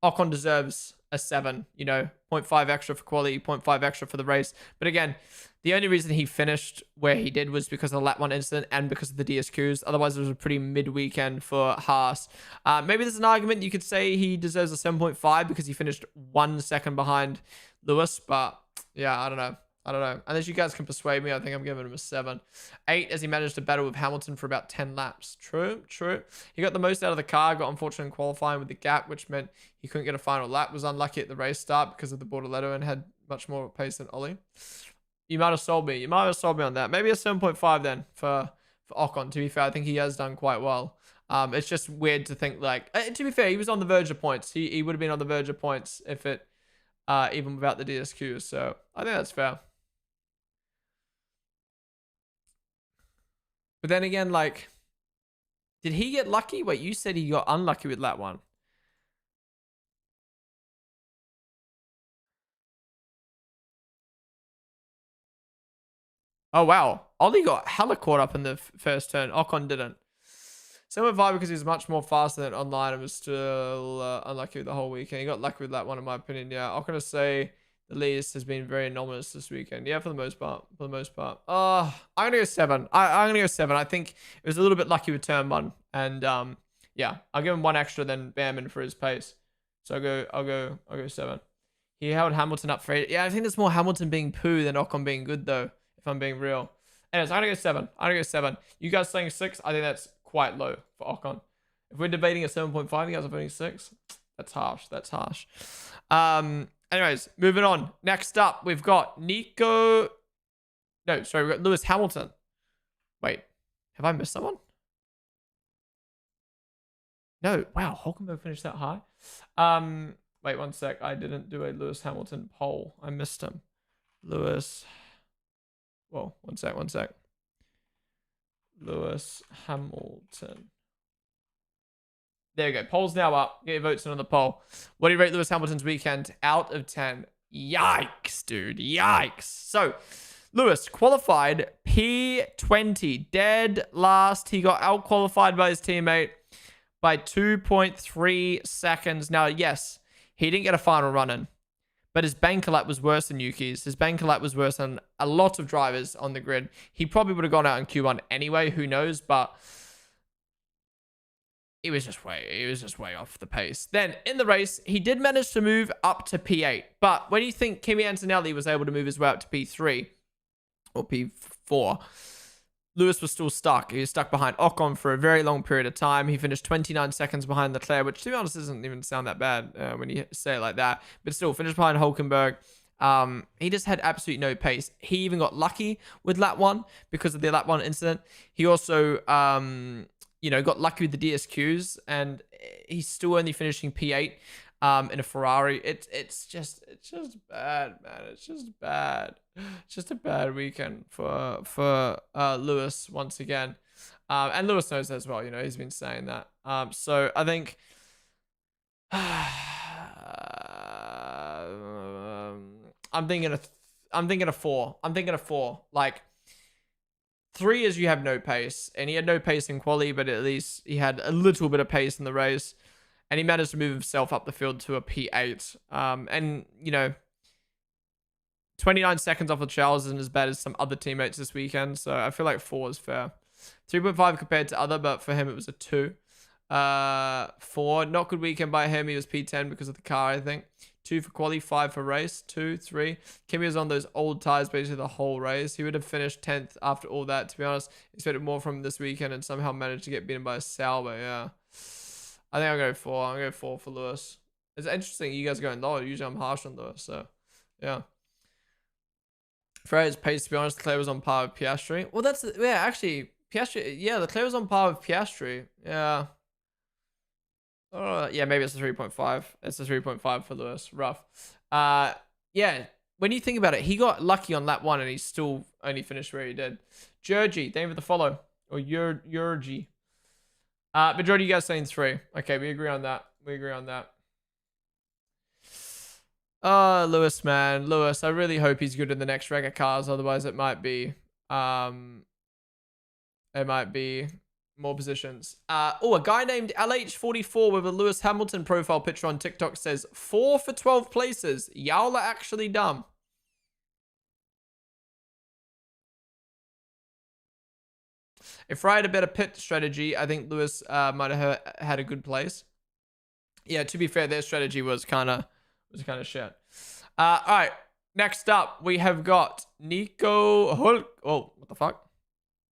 Ocon deserves a 7. You know, 0.5 extra for quality, 0.5 extra for the race. But again, the only reason he finished where he did was because of the lap 1 incident and because of the DSQs. Otherwise, it was a pretty mid-weekend for Haas. Maybe there's an argument you could say he deserves a 7.5 because he finished 1 second behind Lewis. But yeah, I don't know. Unless you guys can persuade me, I think I'm giving him a 7. 8 as he managed to battle with Hamilton for about 10 laps. True. He got the most out of the car, got unfortunate in qualifying with the gap, which meant he couldn't get a final lap. Was unlucky at the race start because of the Bortoletto and had much more pace than Ollie. You might have sold me. On that. Maybe a 7.5 then for Ocon. To be fair, I think he has done quite well. It's just weird to think like, to be fair, he was on the verge of points. He would have been on the verge of points if it, even without the DSQs. So I think that's fair. But then again, like, did he get lucky? Wait, you said he got unlucky with lap 1. Oh, wow. Ollie got hella caught up in the first turn. Ocon didn't. 7.5 because he was much more faster than online and was still unlucky with the whole weekend. He got lucky with that one, in my opinion. Yeah, I'm going to say the least has been very anomalous this weekend. Yeah, for the most part. I'm going to go 7. I'm going to go 7. I think it was a little bit lucky with turn 1. And yeah, I'll give him 1 extra than Bamman for his pace. So I'll go 7. He held Hamilton up for 8. Yeah, I think there's more Hamilton being poo than Ocon being good, though, if I'm being real. Anyways, I'm going to go 7. You guys saying 6? I think that's quite low for Ocon. If we're debating a 7.5, you guys are voting 6. That's harsh. Anyways, moving on. Next up, we've got we've got Lewis Hamilton. Wait, have I missed someone? No. Wow, Hulkenberg finished that high. Wait 1 sec. I didn't do a Lewis Hamilton poll. I missed him. Lewis. Whoa, 1 sec. Lewis Hamilton. There you go. Poll's now up. Get your votes in on the poll. What do you rate Lewis Hamilton's weekend out of 10? Yikes, dude. Yikes. So, Lewis qualified P20. Dead last. He got out-qualified by his teammate by 2.3 seconds. Now, yes, he didn't get a final run in. But his banker lap was worse than Yuki's. His banker lap was worse than a lot of drivers on the grid. He probably would have gone out in Q1 anyway. Who knows? But it was just way off the pace. Then in the race, he did manage to move up to P8. But when you think Kimi Antonelli was able to move his way up to P3 or P4, Lewis was still stuck. He was stuck behind Ocon for a very long period of time. He finished 29 seconds behind Leclerc, which to be honest doesn't even sound that bad when you say it like that. But still, finished behind Hulkenberg. He just had absolutely no pace. He even got lucky with lap 1 because of the lap 1 incident. He also, got lucky with the DSQs, and he's still only finishing P8 in a Ferrari. It's just bad, man. It's just bad. It's just a bad weekend for Lewis once again. And Lewis knows that as well. He's been saying that. So I think I'm thinking a 4. I'm thinking a 4. Like 3 is you have no pace, and he had no pace in quali, but at least he had a little bit of pace in the race, and he managed to move himself up the field to a P8. And 29 seconds off of Charles isn't as bad as some other teammates this weekend, so I feel like 4 is fair. 3.5 compared to other, but for him it was a 2. 4, not good weekend by him. He was P10 because of the car, I think. 2 for quali, 5 for race. 2, 3. Kimi was on those old tires basically the whole race. He would have finished 10th after all that, to be honest. Expected more from him this weekend and somehow managed to get beaten by a Sauber, yeah. I think I'll go 4. I'll go 4 for Lewis. It's interesting you guys are going lower. Usually I'm harsh on Lewis, so yeah. For his pace, to be honest, Leclerc was on par with Piastri. Well, actually, Piastri, yeah, Leclerc was on par with Piastri. Yeah. Yeah, maybe it's a 3.5. It's a 3.5 for Lewis. Rough. Yeah, when you think about it, he got lucky on lap 1 and he still only finished where he did. Georgie, thank you for the follow. Or Georgie. Majority of you guys saying 3. Okay, we agree on that. Lewis, man. Lewis, I really hope he's good in the next wreck of cars. Otherwise, it might be More positions. Oh, a guy named LH44 with a Lewis Hamilton profile picture on TikTok says 4 for 12 places. Y'all are actually dumb. If I had a better pit strategy, I think Lewis might have had a good place. Yeah, to be fair, their strategy was kind of shit. All right. Next up, we have got Nico Hulk. Oh, what the fuck?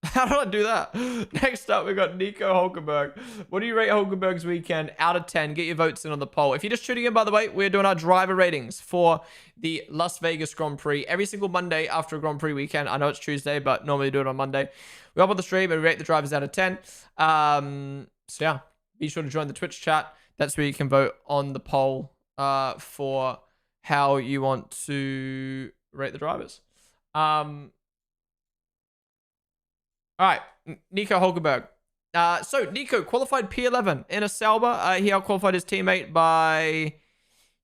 How did I do that? Next up, we got Nico Hulkenberg. What do you rate Hulkenberg's weekend out of 10? Get your votes in on the poll. If you're just tuning in, by the way, we're doing our driver ratings for the Las Vegas Grand Prix every single Monday after a Grand Prix weekend. I know it's Tuesday, but normally we do it on Monday. We up on the stream and we rate the drivers out of 10. So yeah, be sure to join the Twitch chat. That's where you can vote on the poll for how you want to rate the drivers. All right, Nico Hulkenberg. So Nico qualified P11 in a Sauber. He outqualified his teammate by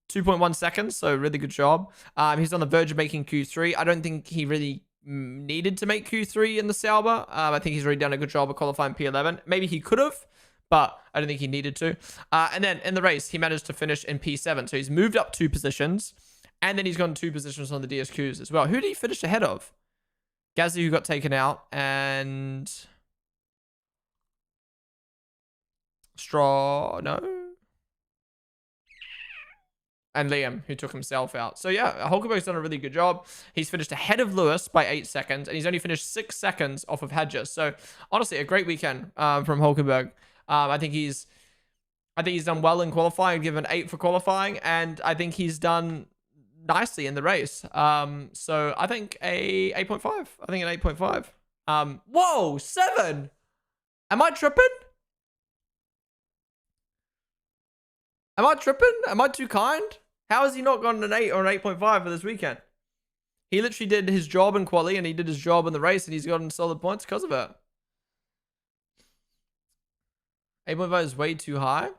2.1 seconds, so really good job. He's on the verge of making Q3. I don't think he really needed to make Q3 in the Sauber. I think he's already done a good job of qualifying P11. Maybe he could have, but I don't think he needed to. And then in the race, he managed to finish in P7. So he's moved up 2 positions, and then he's gone 2 positions on the DSQs as well. Who did he finish ahead of? Gasly, who got taken out, and no. And Liam, who took himself out. So yeah, Hulkenberg's done a really good job. He's finished ahead of Lewis by 8 seconds, and he's only finished 6 seconds off of Hadja. So honestly, a great weekend from Hulkenberg. I think he's done well in qualifying, given 8 for qualifying, and I think he's done nicely in the race. So I think a 8.5. I think an 8.5. Whoa, 7. Am I tripping? Am I too kind? How has he not gotten an 8 or an 8.5 for this weekend? He literally did his job in quali and he did his job in the race and he's gotten solid points because of it. 8.5 is way too high.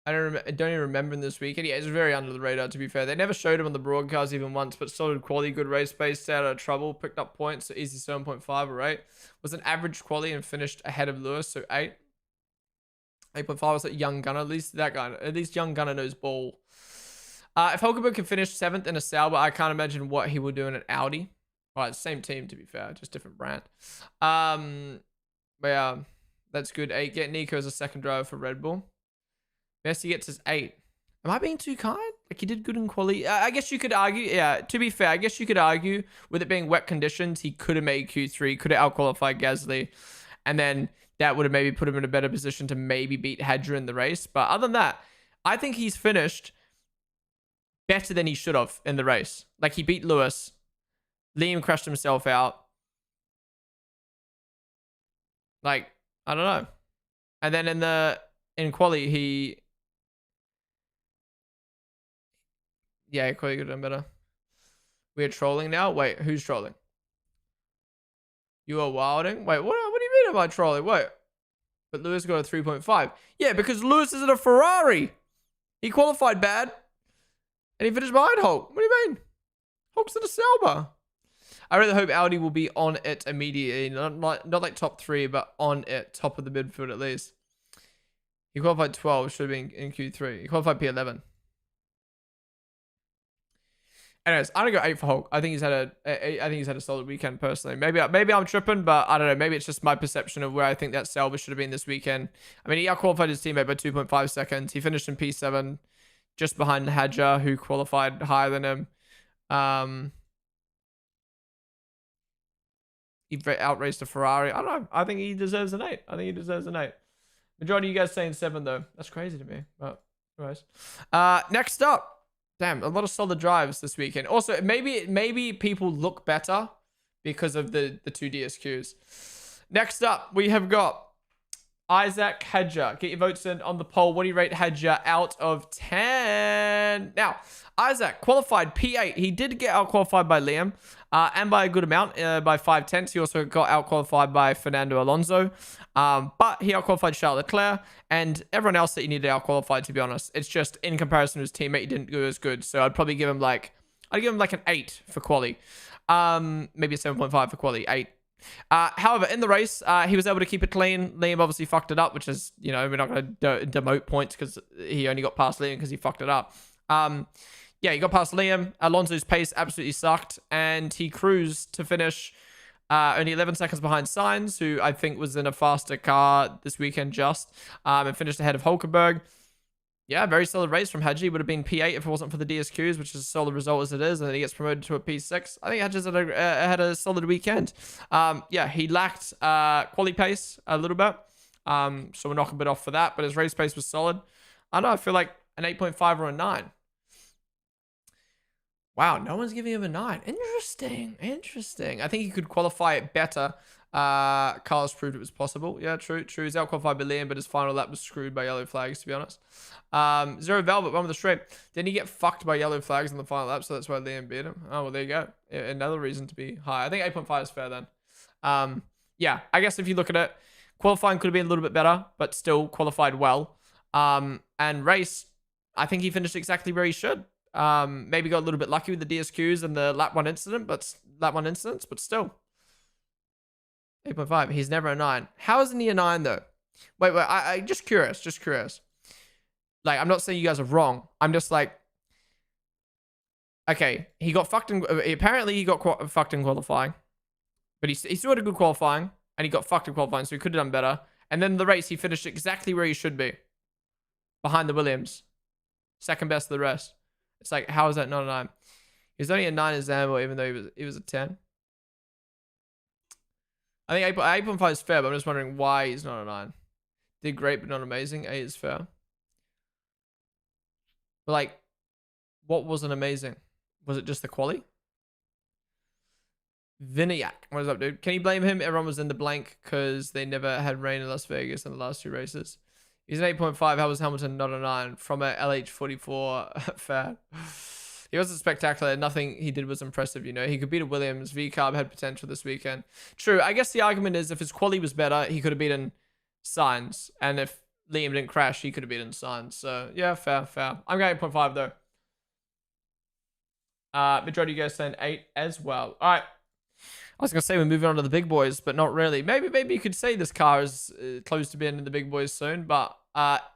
I don't even remember in this weekend. Yeah, it's very under the radar, to be fair. They never showed him on the broadcast even once, but solid quality, good race pace, stayed out of trouble, picked up points, so easy 7.5 or 8. Was an average quality and finished ahead of Lewis, so 8. 8.5 was that young gunner. At least young gunner knows ball. If Hulkenberg can finish 7th in a Sauber, I can't imagine what he would do in an Audi. Well, it's the same team, to be fair, just different brand. But yeah, that's good. 8. Get Nico as a second driver for Red Bull. Best he gets is 8. Am I being too kind? Like, he did good in quality. I guess you could argue. Yeah, to be fair, I guess you could argue with it being wet conditions, he could have made Q3, could have outqualified Gasly, and then that would have maybe put him in a better position to maybe beat Hadja in the race. But other than that, I think he's finished better than he should have in the race. Like, he beat Lewis. Liam crashed himself out. Like, I don't know. And then in quali, he... Yeah, quali could have done better. We're trolling now? Wait, who's trolling? You are wilding? Wait, what do you mean am I trolling? Wait. But Lewis got a 3.5. Yeah, because Lewis is in a Ferrari. He qualified bad. And he finished behind Hulk. What do you mean? Hulk's in a Sauber. I really hope Audi will be on it immediately. Not like top 3, but on it. Top of the midfield at least. He qualified 12. Should have been in Q3. He qualified P11. Anyways, I'm gonna go 8 for Hulk. I think he's had a solid weekend personally. Maybe I'm tripping, but I don't know. Maybe it's just my perception of where I think that Sauber should have been this weekend. I mean, he outqualified his teammate by 2.5 seconds. He finished in P7, just behind Hadja, who qualified higher than him. He outraced a Ferrari. I don't know. I think he deserves an 8. Majority of you guys saying 7 though. That's crazy to me. But anyways, next up. Damn, a lot of solid drives this weekend. Also, maybe people look better because of the 2 DSQs. Next up, we have got Isaac Hadja. Get your votes in on the poll. What do you rate Hadja out of 10? Now, Isaac qualified P8. He did get out-qualified by Liam and by a good amount, by 5/10. He also got out-qualified by Fernando Alonso. But he out-qualified Charles Leclerc and everyone else that he needed out-qualified, to be honest. It's just in comparison to his teammate, he didn't do as good. So I'd probably give him like an 8 for quali. Maybe a 7.5 for quali. 8 However, in the race, he was able to keep it clean. Liam obviously fucked it up, which is, you know, we're not going to demote points because he only got past Liam because he fucked it up. Yeah, he got past Liam. Alonso's pace absolutely sucked, and he cruised to finish only 11 seconds behind Sainz, who I think was in a faster car this weekend and finished ahead of Hulkenberg. Yeah, very solid race from Hadji. Would have been P8 if it wasn't for the DSQs, which is a solid result as it is, and then he gets promoted to a P6. I think Hadji's had a solid weekend. Yeah, he lacked quali pace a little bit, so we're knocking a bit off for that, but his race pace was solid. I don't know, I feel like an 8.5 or a 9. Wow, no one's giving him a 9. Interesting. I think he could qualify it better. Carlos proved it was possible. Yeah, true. He's outqualified by Liam, but his final lap was screwed by yellow flags, to be honest. Zero Velvet, one with the straight. Then he get fucked by yellow flags in the final lap, so that's why Liam beat him. Oh, well, there you go. Another reason to be high. I think 8.5 is fair then. Yeah, I guess if you look at it, qualifying could have been a little bit better, but still qualified well. And race, I think he finished exactly where he should. Maybe got a little bit lucky with the DSQs and the lap 1 incident, but still. 8.5. He's never a 9. How isn't he a 9 though? Wait. I just curious. Like, I'm not saying you guys are wrong. I'm just like, okay, he got fucked in. Apparently, he got fucked in qualifying, but he still had a good qualifying, and he got fucked in qualifying, so he could have done better. And then the race, he finished exactly where he should be, behind the Williams, second best of the rest. It's like, how is that not a 9? He was only a 9 in Zambo, even though he was a 10. I think 8.5 is fair, but I'm just wondering why he's not a 9. Did great, but not amazing. 8 is fair. But like, what wasn't amazing? Was it just the quali? Vinayak, what is up, dude? Can you blame him? Everyone was in the blank because they never had rain in Las Vegas in the last 2 races. He's an 8.5. How was Hamilton not a 9? From a LH44 fan. He wasn't spectacular. Nothing he did was impressive, you know. He could beat a Williams. V-Carb had potential this weekend. True. I guess the argument is if his quali was better, he could have beaten Sainz. And if Liam didn't crash, he could have beaten Sainz. So, yeah, fair. I'm going 8.5, though. Majority of you guys saying 8 as well. All right. I was going to say we're moving on to the big boys, but not really. Maybe you could say this car is close to being in the big boys soon. But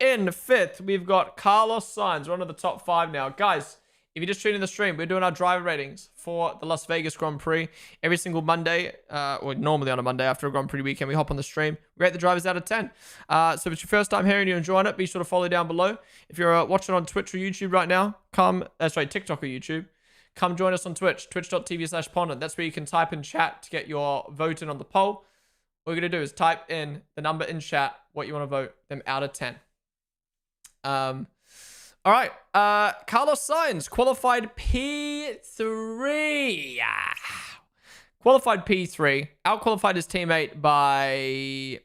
in 5th, we've got Carlos Sainz. We're on to the top 5 now. Guys, if you're just tuning in the stream, we're doing our driver ratings for the Las Vegas Grand Prix. Every single Monday, or normally on a Monday after a Grand Prix weekend, we hop on the stream. We rate the drivers out of 10. So if it's your first time here and you're enjoying it, be sure to follow down below. If you're watching on Twitch or YouTube right now, TikTok or YouTube, come join us on Twitch, twitch.tv/Ponden. That's where you can type in chat to get your vote in on the poll. All you're going to do is type in the number in chat, what you want to vote them out of 10. All right. Carlos Sainz qualified P3. Qualified P3. Outqualified his teammate by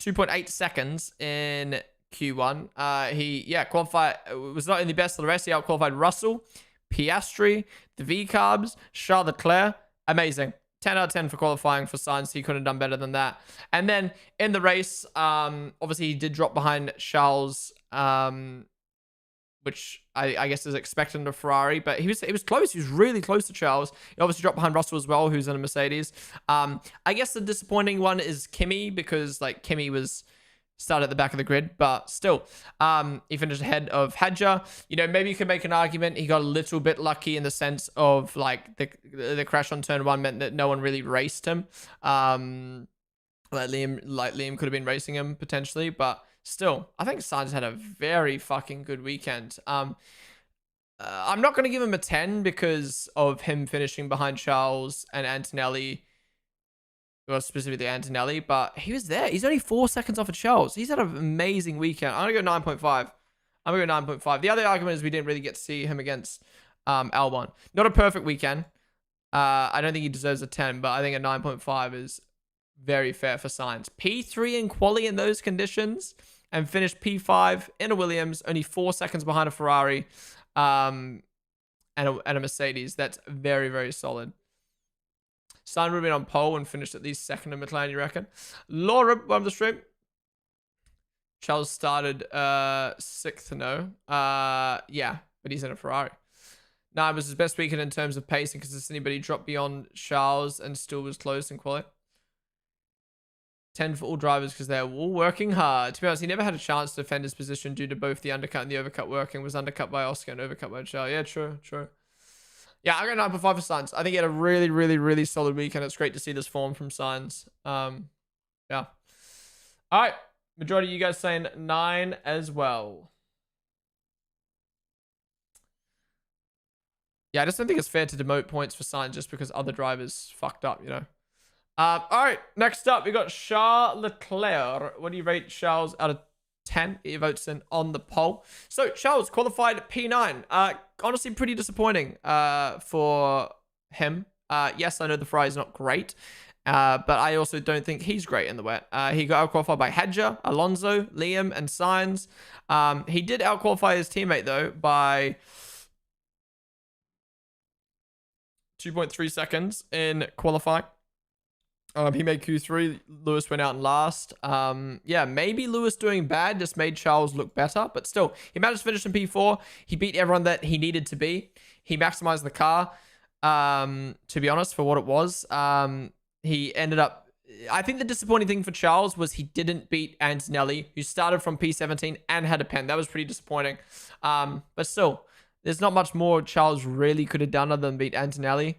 2.8 seconds in Q1. He qualified. Was not in the best of the rest. He outqualified Russell, Piastri, the V-Carbs, Charles Leclerc. Amazing. 10 out of 10 for qualifying for Sainz. He couldn't have done better than that. And then in the race, obviously he did drop behind Charles, which I guess is expected in a Ferrari, but he was close. He was really close to Charles. He obviously dropped behind Russell as well, who's in a Mercedes. I guess the disappointing one is Kimi, because like Kimi was started at the back of the grid, but still, he finished ahead of Hadja. You know, maybe you could make an argument he got a little bit lucky in the sense of like the crash on turn 1 meant that no one really raced him. Liam could have been racing him potentially, but still, I think Sainz had a very fucking good weekend. I'm not going to give him a 10 because of him finishing behind Charles and Antonelli. Well, specifically Antonelli, but he was there. He's only 4 seconds off of Charles. He's had an amazing weekend. I'm going to go 9.5. I'm going to go 9.5. The other argument is we didn't really get to see him against Albon. Not a perfect weekend. I don't think he deserves a 10, but I think a 9.5 is very fair for Sainz. P3 in quali in those conditions and finished P5 in a Williams, only 4 seconds behind a Ferrari and a Mercedes. That's very, very solid. Sainz would have been on pole and finished at least 2nd in McLaren, you reckon? Laura, one of the stream. Charles started 6th, no. Yeah, but he's in a Ferrari. Nah, it was his best weekend in terms of pace and consistency, but he dropped beyond Charles and still was close in quality. 10 for all drivers because they're all working hard. To be honest, he never had a chance to defend his position due to both the undercut and the overcut working. Was undercut by Oscar and overcut by Charles. Yeah, true. Yeah, I got 9.5 for Sainz. I think he had a really solid weekend. It's great to see this form from Sainz. Yeah. All right. Majority of you guys saying 9 as well. Yeah, I just don't think it's fair to demote points for Sainz just because other drivers fucked up, you know. All right, next up, we got Charles Leclerc. What do you rate Charles out of 10? Get your votes in on the poll. So, Charles qualified at P9. Honestly, pretty disappointing for him. Yes, I know the fry is not great, but I also don't think he's great in the wet. He got out-qualified by Hadja, Alonso, Liam, and Sainz. He did out-qualify his teammate, though, by 2.3 seconds in qualifying. He made Q3. Lewis went out in last. Yeah, maybe Lewis doing bad just made Charles look better, but still, he managed to finish in P4. He beat everyone that he needed to be. He maximized the car, to be honest, for what it was. He ended up... I think the disappointing thing for Charles was he didn't beat Antonelli, who started from P17 and had a pen. That was pretty disappointing. But still, there's not much more Charles really could have done other than beat Antonelli.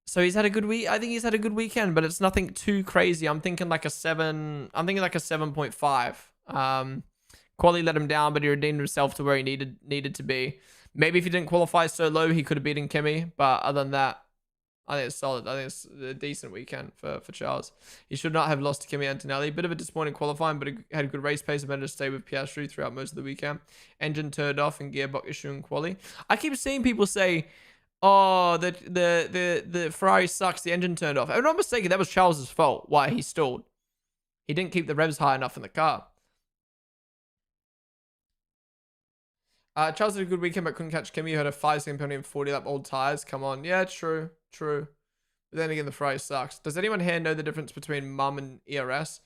So he's had a good week. I think he's had a good weekend, but it's nothing too crazy. I'm thinking like a 7. I'm thinking like a 7.5. Quali let him down, but he redeemed himself to where he needed to be. Maybe if he didn't qualify so low, he could have beaten Kimi. But other than that, I think it's solid. I think it's a decent weekend for Charles. He should not have lost to Kimi Antonelli. Bit of a disappointing qualifying, but he had a good race pace and managed to stay with Piastri throughout most of the weekend. Engine turned off and gearbox issue in quali. I keep seeing people say, oh, the Ferrari sucks, the engine turned off. If I'm not mistaken, that was Charles's fault why he stalled. He didn't keep the revs high enough in the car. Charles had a good weekend but couldn't catch Kimi, who had a 5-second penalty and 40-lap old tires. Come on. Yeah, true. But then again, the Ferrari sucks. Does anyone here know the difference between MUM and ERS?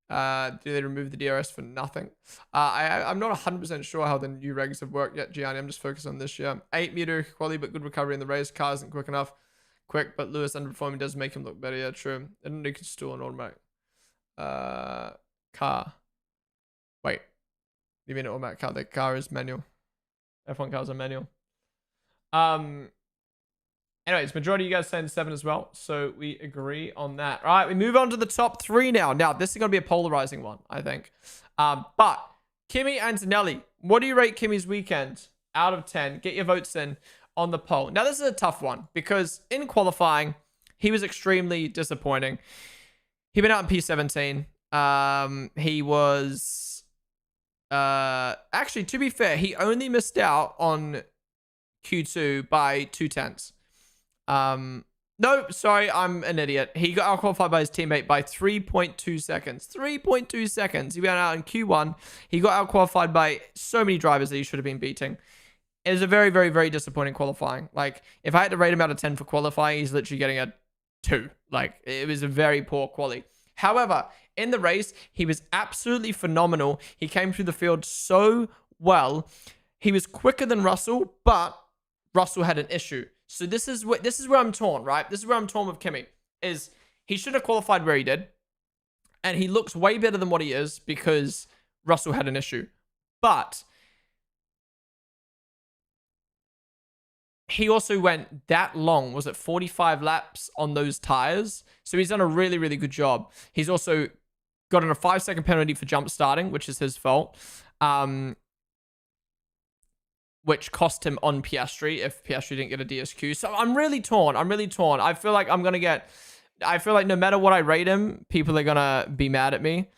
Do they remove the DRS for nothing? I'm not 100% sure how the new regs have worked yet, Gianni. I'm just focused on this year. 8 meter quality, but good recovery in the race. Car isn't quick enough. Quick, but Lewis underperforming does make him look better. Yeah, true. I didn't know you could still an automatic. Car. Wait. You mean automatic car? The car is manual. F1 cars are manual. Anyways, majority of you guys saying 7 as well, so we agree on that. All right, we move on to the top 3 now. Now, this is going to be a polarizing one, I think. But Kimi Antonelli, what do you rate Kimi's weekend out of 10? Get your votes in on the poll. Now, this is a tough one because in qualifying, he was extremely disappointing. He went out in P17. He was... actually, to be fair, he only missed out on Q2 by 2/10. No, sorry, I'm an idiot. He got out-qualified by his teammate by 3.2 seconds. 3.2 seconds. He went out in Q1. He got out-qualified by so many drivers that he should have been beating. It was a very disappointing qualifying. Like, if I had to rate him out of 10 for qualifying, he's literally getting a 2. Like, it was a very poor quali. However, in the race, he was absolutely phenomenal. He came through the field so well. He was quicker than Russell, but Russell had an issue. So this is where I'm torn, right? This is where I'm torn with Kimi. Is he should have qualified where he did. And he looks way better than what he is because Russell had an issue. But he also went that long. Was it 45 laps on those tires? So he's done a really good job. He's also gotten a 5-second penalty for jump starting, which is his fault. Which cost him on Piastri if Piastri didn't get a DSQ. So I'm really torn. I feel like no matter what I rate him, people are going to be mad at me.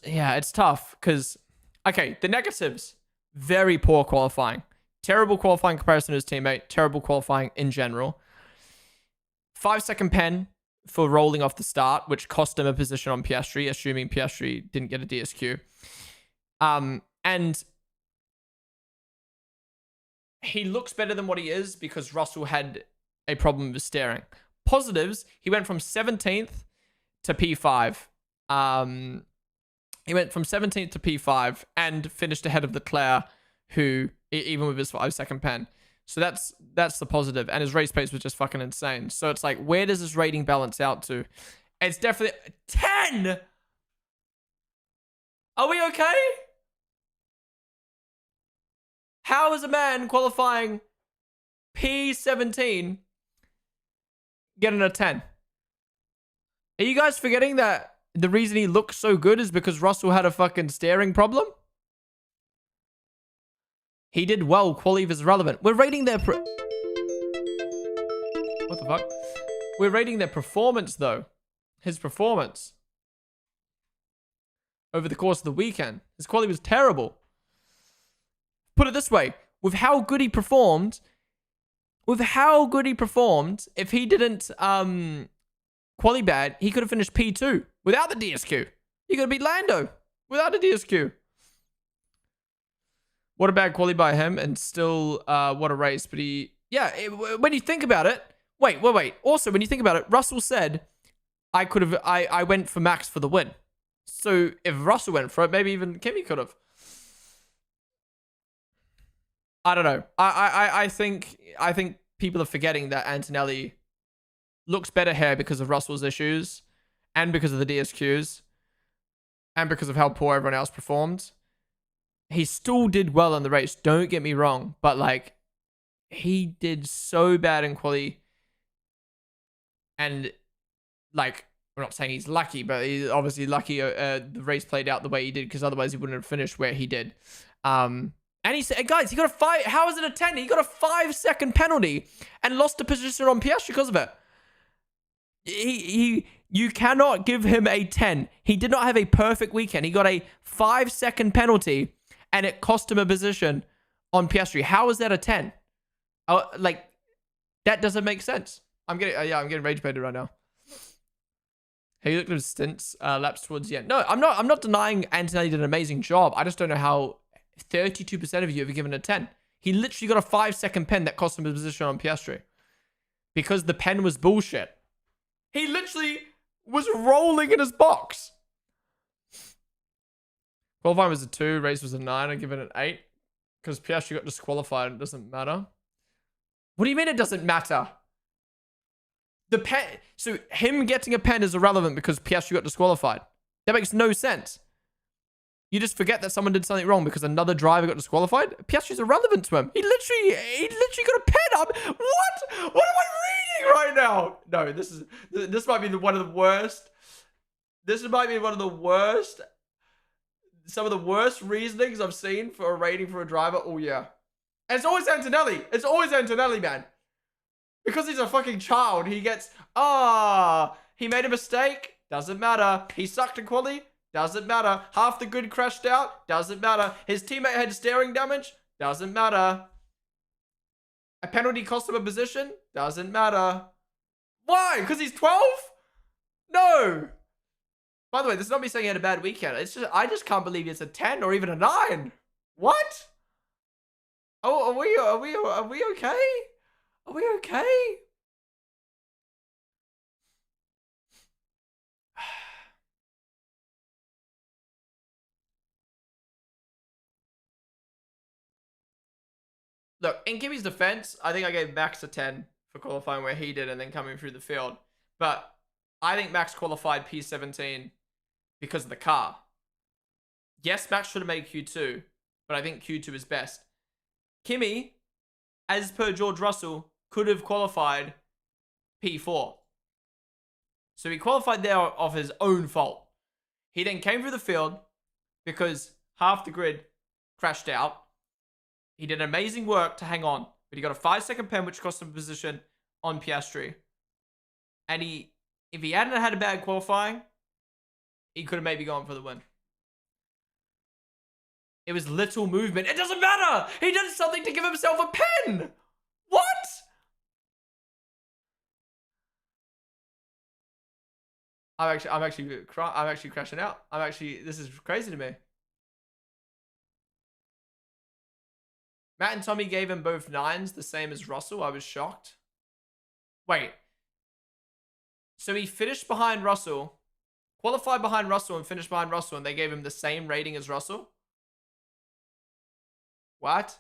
Yeah, it's tough because, okay, the negatives, very poor qualifying. Terrible qualifying comparison to his teammate. Terrible qualifying in general. 5-second pen for rolling off the start, which cost him a position on Piastri, assuming Piastri didn't get a DSQ. And he looks better than what he is because Russell had a problem with steering. Positives, he went from 17th to P5. He went from 17th to P5 and finished ahead of Leclerc, who even with his 5-second pen. So that's the positive. And his race pace was just fucking insane. So it's like, where does this rating balance out to? It's definitely 10. Are we okay? How is a man qualifying P17 getting a 10? Are you guys forgetting that the reason he looks so good is because Russell had a fucking steering problem? He did well. Quali is relevant. We're rating their... What the fuck? We're rating their performance, though. His performance. Over the course of the weekend. His quality was terrible. Put it this way. With how good he performed... if he didn't quali bad, he could have finished P2 without the DSQ. He could have beat Lando without a DSQ. What a bad quali by him, and still what a race. But he, yeah, when you think about it, wait. Also, when you think about it, Russell said, I went for Max for the win. So if Russell went for it, maybe even Kimi could have. I don't know. I think people are forgetting that Antonelli looks better here because of Russell's issues and because of the DSQs and because of how poor everyone else performed. He still did well in the race, don't get me wrong, but like he did so bad in quali, and like we're not saying he's lucky, but he's obviously lucky the race played out the way he did, because otherwise he wouldn't have finished where he did. And he said, guys, he got a 5. How is it a 10? He got a 5-second penalty and lost a position on Piastri because of it. You cannot give him a 10. He did not have a perfect weekend. He got a 5-second penalty and it cost him a position on Piastri. How is that a 10? Like, that doesn't make sense. I'm getting rage baited right now. Have you looked at his stints, laps towards the end? No, I'm not denying Antonelli did an amazing job. I just don't know how 32% of you have given a 10. He literally got a 5-second pen that cost him a position on Piastri because the pen was bullshit. He literally was rolling in his box. Qualifying was a 2, race was a 9. I give it an 8 because Piastri got disqualified. It doesn't matter. What do you mean it doesn't matter? The pen. So him getting a pen is irrelevant because Piastri got disqualified. That makes no sense. You just forget that someone did something wrong because another driver got disqualified. Piastri's irrelevant to him. He literally got a pen up. What am I reading right now? No, this might be one of the worst. This might be one of the worst. Some of the worst reasonings I've seen for a rating for a driver all year. And it's always Antonelli. It's always Antonelli, man. Because he's a fucking child, he gets, he made a mistake. Doesn't matter. He sucked in quali. Doesn't matter. Half the grid crashed out. Doesn't matter. His teammate had steering damage. Doesn't matter. A penalty cost him a position. Doesn't matter. Why? Because he's 12? No. By the way, this is not me saying he had a bad weekend. It's just, I just can't believe it's a 10 or even a 9. What? Oh, are we okay? Are we okay? Look, in Kimi's defense, I think I gave Max a 10 for qualifying where he did and then coming through the field. But I think Max qualified P17 because of the car. Yes, Max should have made Q2, but I think Q2 is best. Kimi, as per George Russell, could have qualified P4. So he qualified there of his own fault. He then came through the field because half the grid crashed out. He did amazing work to hang on, but he got a 5-second pen, which cost him a position on Piastri. And if he hadn't had a bad qualifying, he could have maybe gone for the win. It was little movement. It doesn't matter. He did something to give himself a pen. What? I'm actually crashing out. This is crazy to me. Matt and Tommy gave him both 9s, the same as Russell. I was shocked. Wait. So he finished behind Russell, qualified behind Russell, and finished behind Russell, and they gave him the same rating as Russell? What?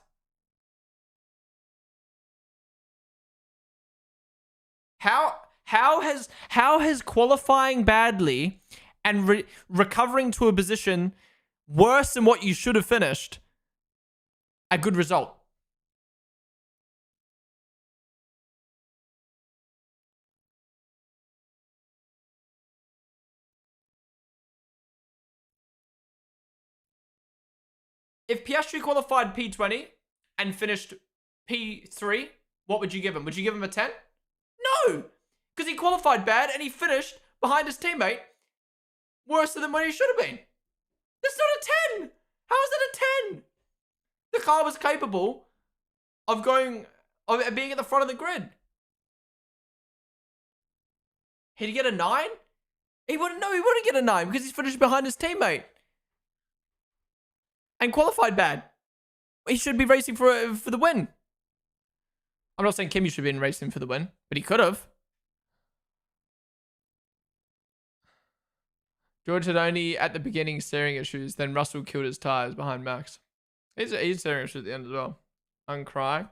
How has qualifying badly and recovering to a position worse than what you should have finished a good result? If Piastri qualified P20 and finished P3, what would you give him? Would you give him a 10? No! Because he qualified bad and he finished behind his teammate worse than what he should have been. That's not a 10! How is that a 10? The car was capable of being at the front of the grid. He'd get a 9? He wouldn't get a 9 because he's finished behind his teammate. And qualified bad. He should be racing for the win. I'm not saying Kimi should be in racing for the win, but he could have. George had only at the beginning steering issues, then Russell killed his tires behind Max. He's steering issues at the end as well. I'm crying.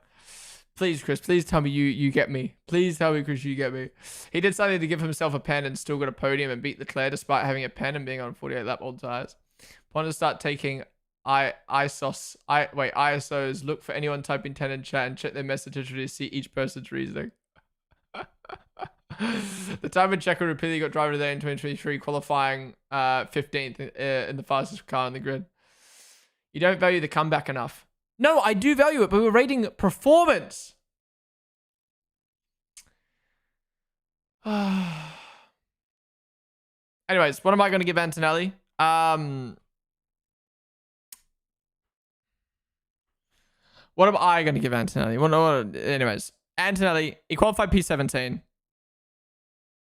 Please, Chris, please tell me you get me. Please tell me, Chris, you get me. He did something to give himself a pen and still got a podium and beat Leclerc despite having a pen and being on 48 lap old tires. Want to start taking ISOs. Look for anyone typing 10 in chat and check their message history to see each person's reasoning. The time in Checo repeatedly got driver of the day in 2023, qualifying 15th in the fastest car on the grid. You don't value the comeback enough. No, I do value it, but we're rating performance. Anyways, what am I going to give Antonelli? What am I going to give Antonelli? Anyways, Antonelli, he qualified P17.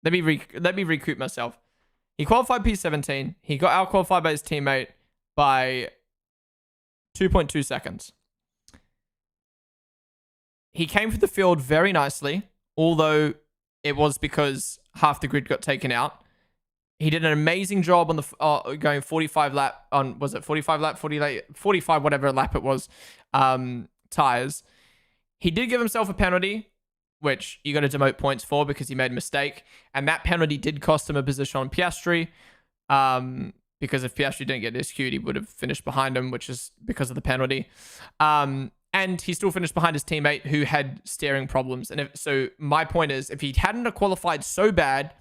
Let me recoup myself. He qualified P17. He got out-qualified by his teammate by 2.2 seconds. He came for the field very nicely, although it was because half the grid got taken out. He did an amazing job on the going 45 lap on, was it 45 lap, 45 whatever lap it was, tires. He did give himself a penalty, which you got to demote points for because he made a mistake, and that penalty did cost him a position on Piastri. Because if Piastri didn't get DSQ'd, he would have finished behind him, which is because of the penalty. And he still finished behind his teammate who had steering problems. And so my point is, if he hadn't have qualified so bad,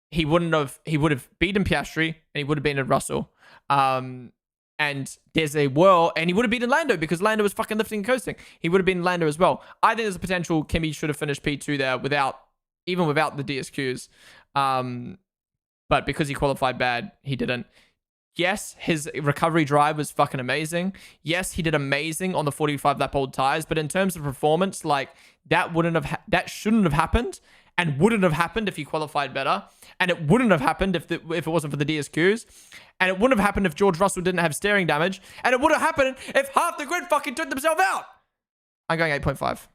he would have beaten Piastri and he would have beaten Russell. And there's a whirl, and he would have beaten Lando because Lando was fucking lifting and coasting. He would have beaten Lando as well. I think there's a potential Kimi should have finished P2 there even without the DSQs. But because he qualified bad, he didn't. Yes, his recovery drive was fucking amazing. Yes, he did amazing on the 45 lap old tires. But in terms of performance, like that shouldn't have happened, and wouldn't have happened if he qualified better. And it wouldn't have happened if it wasn't for the DSQs. And it wouldn't have happened if George Russell didn't have steering damage. And it would have happened if half the grid fucking took themselves out. I'm going 8.5.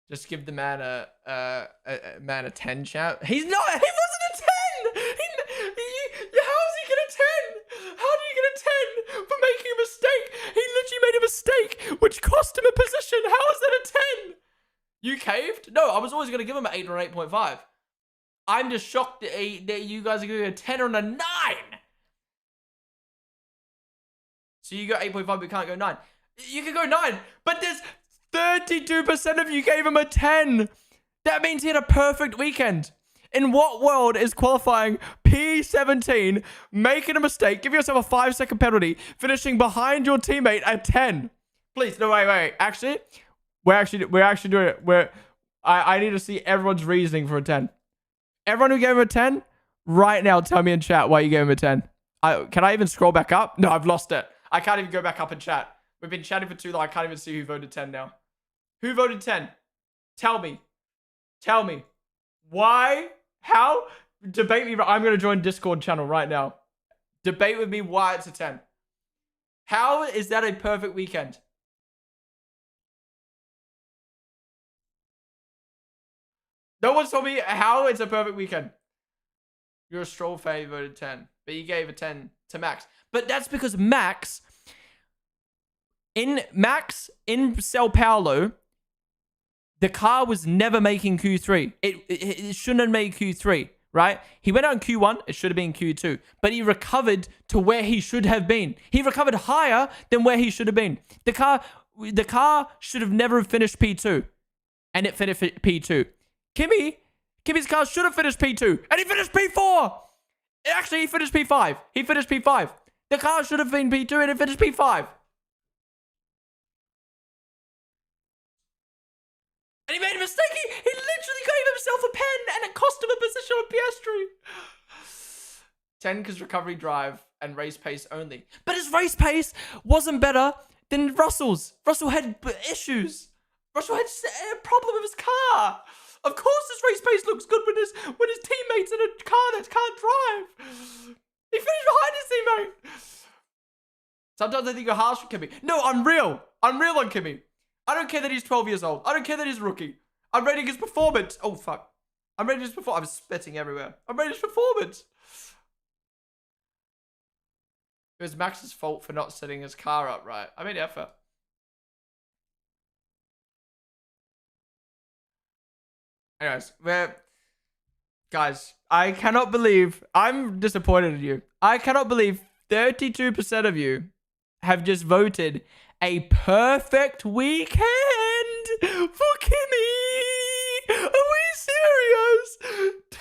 Just give the man a 10, chat. He wasn't a 10! How is he gonna 10? How did he get a 10 for making a mistake? He literally made a mistake, which cost him a position. How is that a 10? You caved? No, I was always gonna give him an 8 or an 8.5. I'm just shocked that you guys are giving a 10 or a 9. So you got 8.5, but you can't go 9. You can go 9, but there's 32% of you gave him a 10. That means he had a perfect weekend. In what world is qualifying P17, making a mistake, giving yourself a 5-second penalty, finishing behind your teammate at 10? Please, no, wait. Actually, we're actually doing it. I need to see everyone's reasoning for a 10. Everyone who gave him a 10, right now, tell me in chat why you gave him a 10. Can I even scroll back up? No, I've lost it. I can't even go back up and chat. We've been chatting for too long. I can't even see who voted 10 now. Who voted 10? Tell me. Why? How? Debate me. I'm going to join Discord channel right now. Debate with me why it's a 10. How is that a perfect weekend? No one's told me how it's a perfect weekend. You're a Stroll fan, you voted 10. But you gave a 10 to Max. But that's because Max in Sao Paulo, the car was never making Q3. It shouldn't have made Q3, right? He went out in Q1. It should have been Q2. But he recovered to where he should have been. He recovered higher than where he should have been. The car should have never finished P2. And it finished P2. Kimmy's car should have finished P2. And he finished P4. Actually, he finished P5. He finished P5. The car should have been P2 and it finished P5. And he made a mistake. He literally gave himself a pen and it cost him a position on Piastri. 10 because recovery drive and race pace only. But his race pace wasn't better than Russell's. Russell had issues. Russell had a problem with his car. Of course his race pace looks good when his teammate's in a car that can't drive. He finished behind his teammate. Sometimes I think you're harsh with Kimmy. No, I'm real. I'm real on Kimmy. I don't care that he's 12 years old. I don't care that he's a rookie. I'm rating his performance. Oh, fuck. I'm rating his performance. I'm spitting everywhere. I'm rating his performance. It was Max's fault for not setting his car up right. I made effort. Anyways, guys, I cannot believe, I'm disappointed in you. I cannot believe 32% of you have just voted a perfect weekend for Kimmy. Are we serious? 10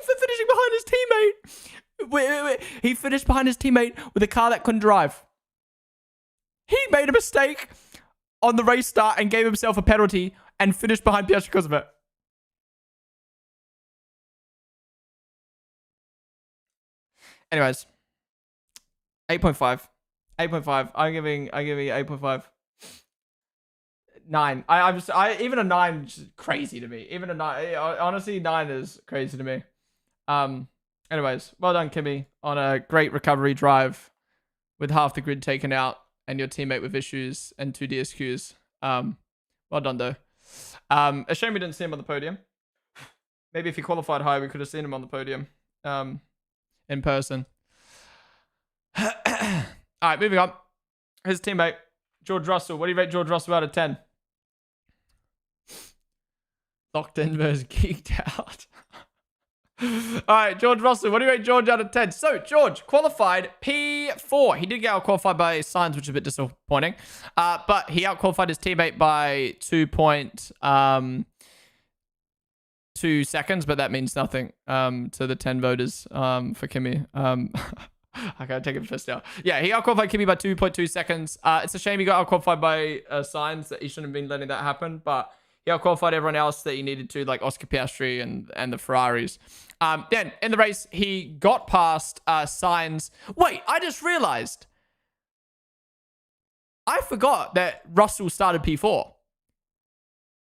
for finishing behind his teammate. Wait. He finished behind his teammate with a car that couldn't drive. He made a mistake on the race start and gave himself a penalty and finished behind Piastri because of it. Anyways, 8.5. 8.5. I'm giving 8.5. 9. Even a 9 is crazy to me. Even a 9, honestly, 9 is crazy to me. Anyways, well done, Kimmy, on a great recovery drive with half the grid taken out and your teammate with issues and 2 DSQs. Well done, though. A shame we didn't see him on the podium. Maybe if he qualified high, we could have seen him on the podium in person. All right, moving on. His teammate, George Russell. What do you rate George Russell out of 10? Locked in versus geeked out. All right, George Russell. What do you rate George out of 10? So, George qualified P4. He did get out-qualified by Sainz, which is a bit disappointing. But he out-qualified his teammate by 2 seconds, but that means nothing to the 10 voters for Kimmy. Okay, I'll take it first now. Yeah, he out-qualified Kimmy by 2.2 seconds. It's a shame he got out-qualified by Sainz. That he shouldn't have been letting that happen, but he out-qualified everyone else that he needed to, like Oscar Piastri and the Ferraris. Then, in the race, he got past Sainz. Wait, I just realized. I forgot that Russell started P4.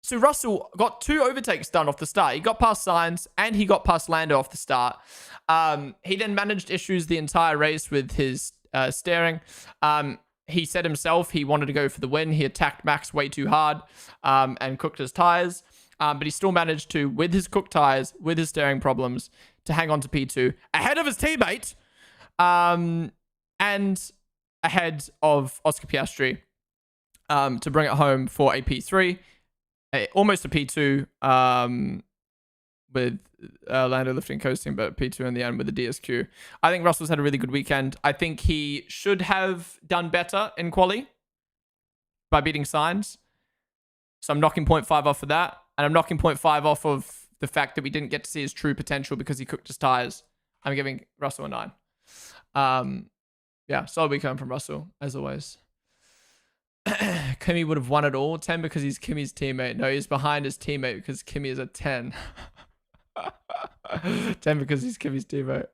So Russell got 2 overtakes done off the start. He got past Sainz and he got past Lando off the start. He then managed issues the entire race with his steering. He said himself he wanted to go for the win. He attacked Max way too hard and cooked his tires. But he still managed to, with his cooked tires, with his steering problems, to hang on to P2 ahead of his teammate and ahead of Oscar Piastri to bring it home for a P3. Almost a P2 with Lando lifting coasting, but P2 in the end with the DSQ. I think Russell's had a really good weekend. I think he should have done better in quali by beating Sainz. So I'm knocking 0.5 off for that. And I'm knocking 0.5 off of the fact that we didn't get to see his true potential because he cooked his tires. I'm giving Russell a 9. Yeah, solid weekend from Russell, as always. Kimmy would have won it all. 10 because he's Kimmy's teammate. No, he's behind his teammate because Kimmy is a 10. 10 because he's Kimmy's teammate.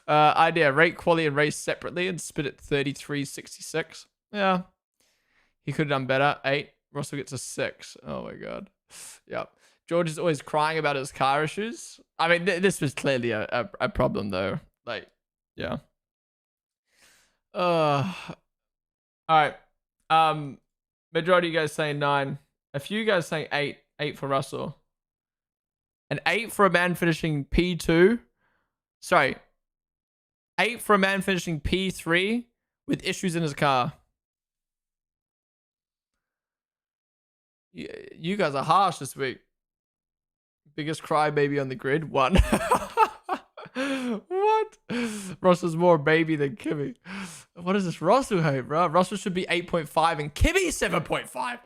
Idea, rate quali and race separately and split it 33.66. Yeah. He could have done better. 8. Russell gets a 6. Oh my god. Yep. George is always crying about his car issues. I mean, this was clearly a problem though. Like, yeah. All right. Majority of you guys saying 9. A few guys saying 8. 8 for Russell. An 8 for a man finishing P2. Sorry. 8 for a man finishing P3 with issues in his car. You guys are harsh this week. Biggest crybaby on the grid. 1. What? Russell's more baby than Kimmy. What is this Russell hate, bro? Russell should be 8.5 and Kimmy 7.5.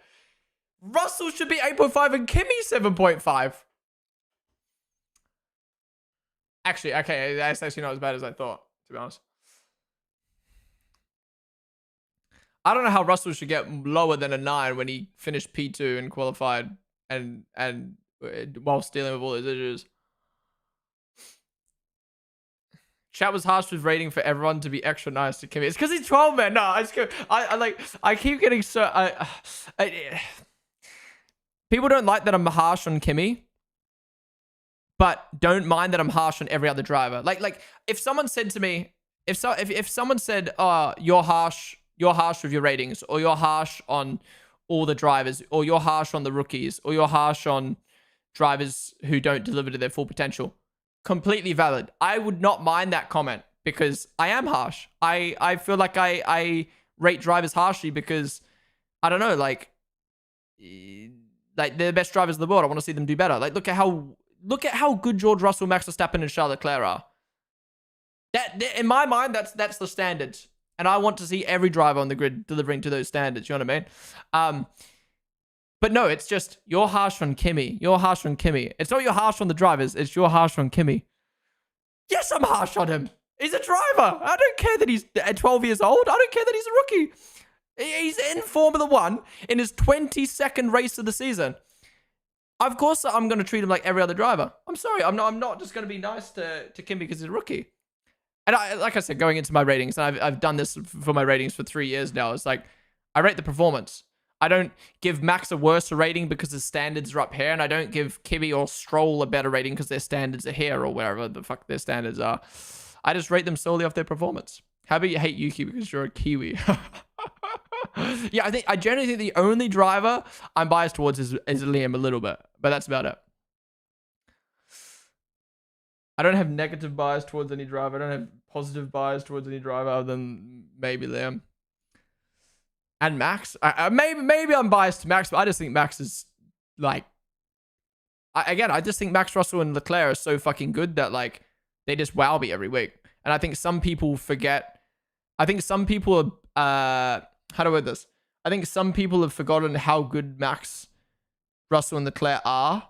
Russell should be 8.5 and Kimmy 7.5. Actually, okay, that's actually not as bad as I thought, to be honest. I don't know how Russell should get lower than a 9 when he finished P2 and qualified and whilst dealing with all those issues. Chat was harsh with rating for everyone to be extra nice to Kimmy. It's because he's 12, man. No, I keep getting so people don't like that I'm harsh on Kimmy, but don't mind that I'm harsh on every other driver. Like if someone said to me, if someone said, "Oh, you're harsh with your ratings," or "You're harsh on all the drivers," or "You're harsh on the rookies," or "You're harsh on drivers who don't deliver to their full potential," completely valid. I would not mind that comment because I am harsh. I feel like I rate drivers harshly because I don't know, like they're the best drivers in the world. I want to see them do better. Like look at how good George Russell, Max Verstappen, and Charles Leclerc are. That in my mind, that's the standards. And I want to see every driver on the grid delivering to those standards. You know what I mean? But no, it's just, you're harsh on Kimmy. You're harsh on Kimmy. It's not you're harsh on the drivers. It's you're harsh on Kimmy. Yes, I'm harsh on him. He's a driver. I don't care that he's 12 years old. I don't care that he's a rookie. He's in Formula 1 in his 22nd race of the season. Of course, I'm going to treat him like every other driver. I'm sorry. I'm not just going to be nice to Kimmy because he's a rookie. And like I said, going into my ratings, and I've done this for my ratings for 3 years now. It's like, I rate the performance. I don't give Max a worse rating because his standards are up here, and I don't give Kimmy or Stroll a better rating because their standards are here or wherever the fuck their standards are. I just rate them solely off their performance. How about you hate Yuki because you're a Kiwi? Yeah, I generally think the only driver I'm biased towards is Liam a little bit, but that's about it. I don't have negative bias towards any driver. I don't have positive bias towards any driver other than maybe Liam. And Max. Maybe I'm biased to Max, but I just think Max is like... I just think Max, Russell, and Leclerc are so fucking good that like they just wow me every week. And I think some people forget... I think some people are... how do I word this? I think some people have forgotten how good Max, Russell, and Leclerc are.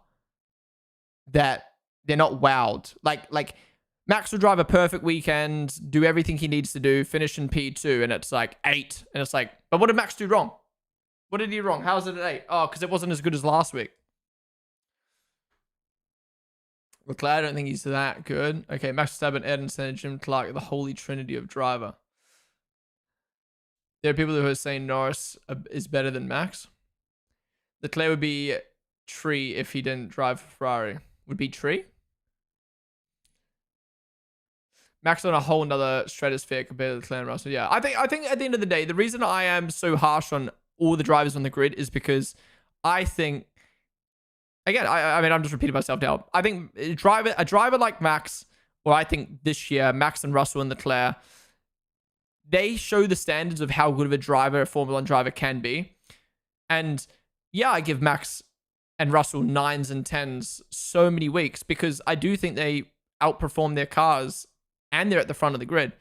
That... they're not wowed. Like Max will drive a perfect weekend, do everything he needs to do, finish in P2, and it's like 8. And it's like, but what did Max do wrong? What did he do wrong? How is it at 8? Oh, because it wasn't as good as last week. Leclerc, I don't think he's that good. Okay, Max Verstappen, Ed, and Jim Clark, the holy trinity of driver. There are people who are saying Norris is better than Max. Leclerc would be Tree if he didn't drive Ferrari. Would be Tree? Max on a whole nother stratosphere compared to Leclerc and Russell. Yeah, I think at the end of the day, the reason I am so harsh on all the drivers on the grid is because I think, again, I mean, I'm just repeating myself now. I think a driver like Max, or I think this year, Max and Russell and Leclerc, they show the standards of how good of a driver a Formula 1 driver can be. And yeah, I give Max and Russell 9s and 10s so many weeks because I do think they outperform their cars and they're at the front of the grid.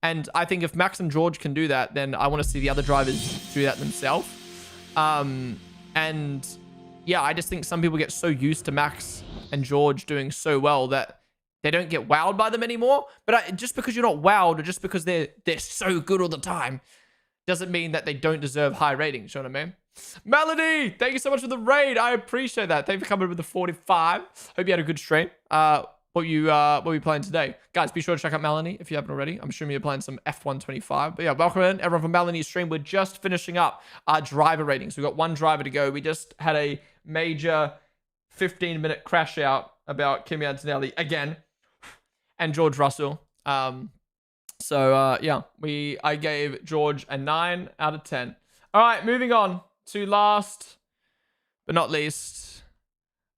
And I think if Max and George can do that, then I want to see the other drivers do that themselves. And yeah, I just think some people get so used to Max and George doing so well that they don't get wowed by them anymore. But just because you're not wowed or just because they're so good all the time doesn't mean that they don't deserve high ratings. You know what I mean? Melody, thank you so much for the raid. I appreciate that. Thank you for coming with the 45. Hope you had a good stream. What are you playing today? Guys, be sure to check out Melanie if you haven't already. I'm assuming you're playing some F125. But yeah, welcome in, everyone from Melanie's stream. We're just finishing up our driver ratings. We've got one driver to go. We just had a major 15-minute crash out about Kimi Antonelli again and George Russell. Yeah, I gave George a 9 out of 10. All right, moving on to last but not least,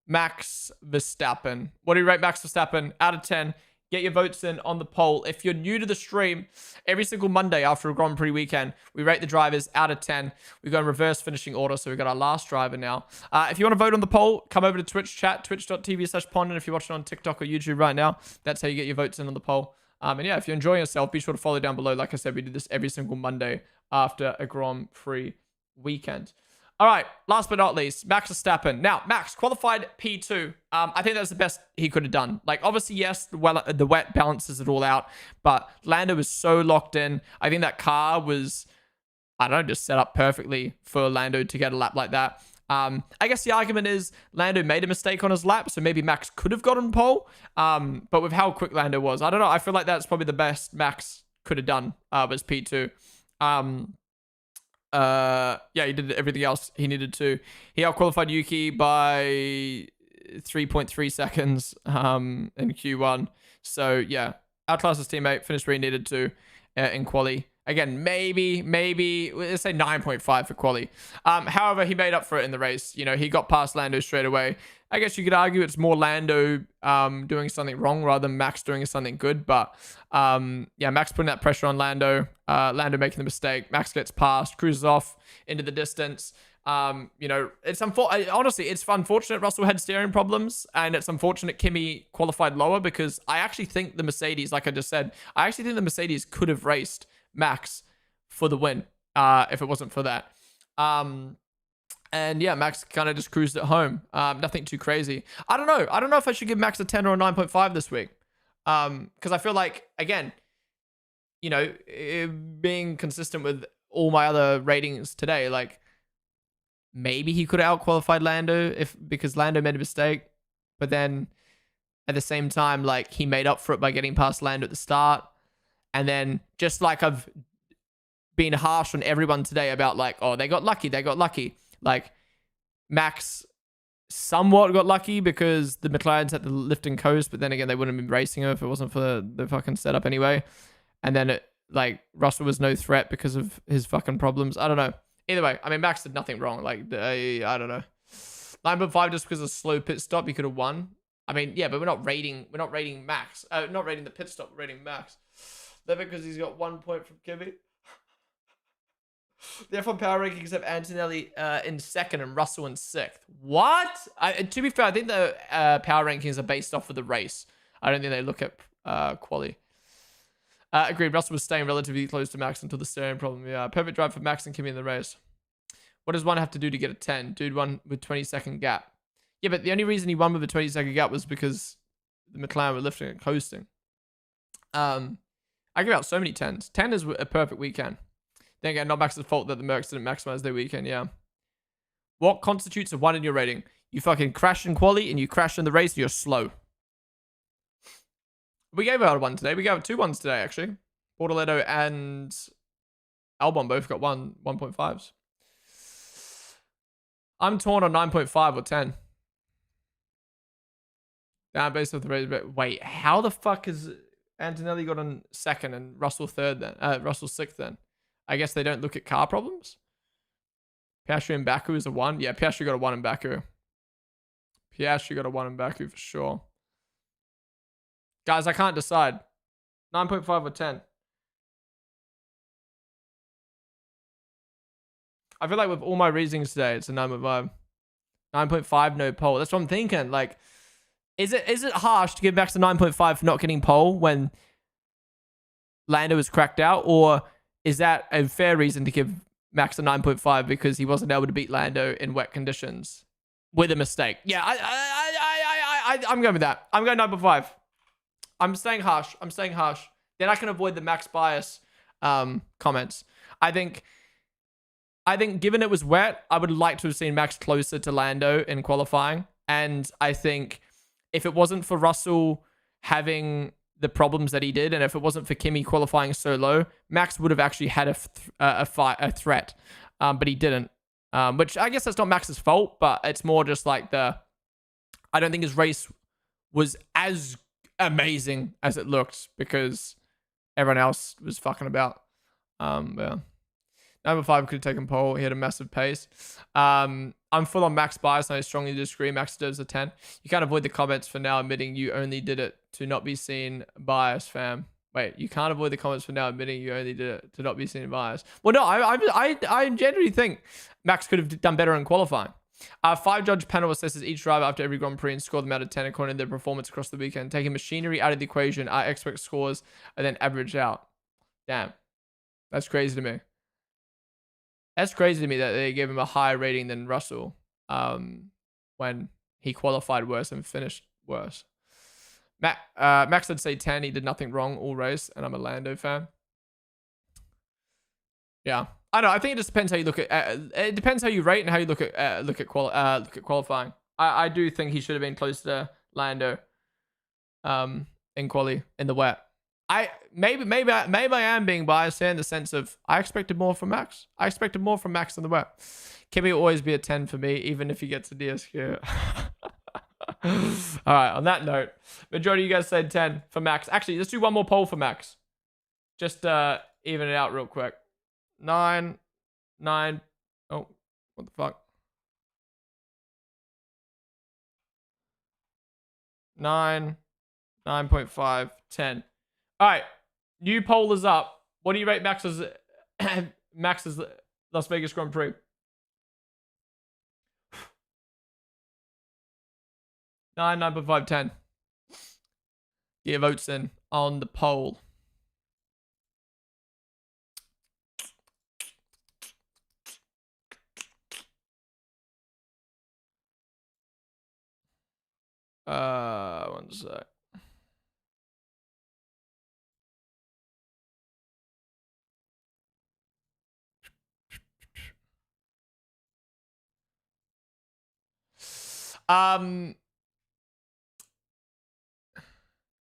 Max Verstappen. What do you rate Max Verstappen out of 10? Get your votes in on the poll. If you're new to the stream, every single Monday after a Grand Prix weekend, we rate the drivers out of 10. We go in reverse finishing order, so we've got our last driver now. If you want to vote on the poll, come over to Twitch chat, twitch.tv/Ponden. If you're watching on TikTok or YouTube right now, that's how you get your votes in on the poll. And yeah, if you're enjoying yourself, be sure to follow down below. Like I said, we do this every single Monday after a Grand Prix weekend. All right, last but not least, Max Verstappen. Now, Max qualified P2. I think that's the best he could have done. Like, obviously, yes, the wet balances it all out, but Lando was so locked in. I think that car was, I don't know, just set up perfectly for Lando to get a lap like that. I guess the argument is Lando made a mistake on his lap, so maybe Max could have gotten pole. But with how quick Lando was, I don't know. I feel like that's probably the best Max could have done was P2. Yeah, he did everything else he needed to. He outqualified Yuki by 3.3 seconds in Q1. So yeah, outclassed his teammate, finished where he needed to in quali. Again, maybe let's say 9.5 for quali. However, he made up for it in the race. You know, he got past Lando straight away. I guess you could argue it's more Lando doing something wrong rather than Max doing something good. But yeah, Max putting that pressure on Lando. Lando making the mistake. Max gets past, cruises off into the distance. You know, it's honestly, it's unfortunate Russell had steering problems, and it's unfortunate Kimi qualified lower because I actually think the Mercedes, like I just said, I actually think the Mercedes could have raced Max for the win if it wasn't for that. And yeah, Max kind of just cruised it home. Nothing too crazy. I don't know. I don't know if I should give Max a 10 or a 9.5 this week. Because I feel like, again, you know, being consistent with all my other ratings today, like maybe he could have outqualified Lando because Lando made a mistake. But then at the same time, like he made up for it by getting past Lando at the start. And then just like I've been harsh on everyone today about like, oh, they got lucky. Like Max somewhat got lucky because the McLarens had to lift and coast, but then again, they wouldn't have been racing him if it wasn't for the fucking setup anyway. And then like Russell was no threat because of his fucking problems. I don't know. Either way, I mean, Max did nothing wrong. Like, I don't know. 9.5 just because of a slow pit stop, he could have won. I mean, yeah, but we're not rating Max. Not rating the pit stop, we're rating Max. Then because he's got 1 point from Kimi. The F1 power rankings have Antonelli in second and Russell in sixth. What? To be fair, I think the power rankings are based off of the race. I don't think they look at quali. Agreed. Russell was staying relatively close to Max until the steering problem. Yeah, perfect drive for Max and Kimi in the race. What does one have to do to get a 10? Dude won with 20-second gap. Yeah, but the only reason he won with a 20-second gap was because the McLaren were lifting and coasting. I give out so many 10s. 10 is a perfect weekend. Then again, not Max's fault that the Mercs didn't maximize their weekend, yeah. What constitutes a 1 in your rating? You fucking crash in quali and you crash in the race and you're slow. We gave out a 1 today. We gave out 2 1s today, actually. Bortoletto and Albon both got 1.5s. I'm torn on 9.5 or 10. Down based off the race. But wait, how the fuck is Antonelli got on second and Russell third then? Russell sixth then? I guess they don't look at car problems. Piastri in Baku is a 1. Yeah, Piastri got a 1 in Baku. Piastri got a 1 in Baku for sure. Guys, I can't decide. 9.5 or 10. I feel like with all my reasonings today, it's a 9.5. 9.5, no pole. That's what I'm thinking. Like, is it harsh to give Max a 9.5 for not getting pole when Lando was cracked out? Or is that a fair reason to give Max a 9.5 because he wasn't able to beat Lando in wet conditions with a mistake? Yeah, I'm going with that. I'm going 9.5. I'm staying harsh. Then I can avoid the Max bias comments. I think given it was wet, I would like to have seen Max closer to Lando in qualifying. And I think if it wasn't for Russell having the problems that he did, and if it wasn't for Kimi qualifying so low, Max would have actually had a threat. But he didn't. Which I guess that's not Max's fault, but it's more just like I don't think his race was as amazing as it looked because everyone else was fucking about. Yeah. Number 5 could have taken pole. He had a massive pace. I'm full on Max bias, and I strongly disagree. Max deserves a 10. You can't avoid the comments for now admitting you only did it to not be seen bias, fam. Wait, you can't avoid the comments for now admitting you only did it to not be seen bias. Well, no, I generally think Max could have done better in qualifying. 5 judge panel assesses each driver after every Grand Prix and score them out of 10 according to their performance across the weekend. Taking machinery out of the equation, I expect scores and then average out. Damn. That's crazy to me. That's crazy to me that they gave him a higher rating than Russell when he qualified worse and finished worse. Max would say 10. He did nothing wrong all race, and I'm a Lando fan. Yeah. I don't know. I think it just depends how you look at. It depends how you rate and how you look at qualifying. I do think he should have been closer to Lando, in quali in the wet. Maybe I am being biased here in the sense of I expected more from Max. I expected more from Max in the wet. Kimmy will always be a 10 for me, even if he gets a DSQ. All right. On that note, majority of you guys said 10 for Max. Actually, let's do one more poll for Max. Just even it out real quick. 9. Oh, what the fuck? 9, 9.5, 10. All right, new poll is up. What do you rate Max's Las Vegas Grand Prix? 9, 9.5, 10. Get your votes in on the poll. One sec.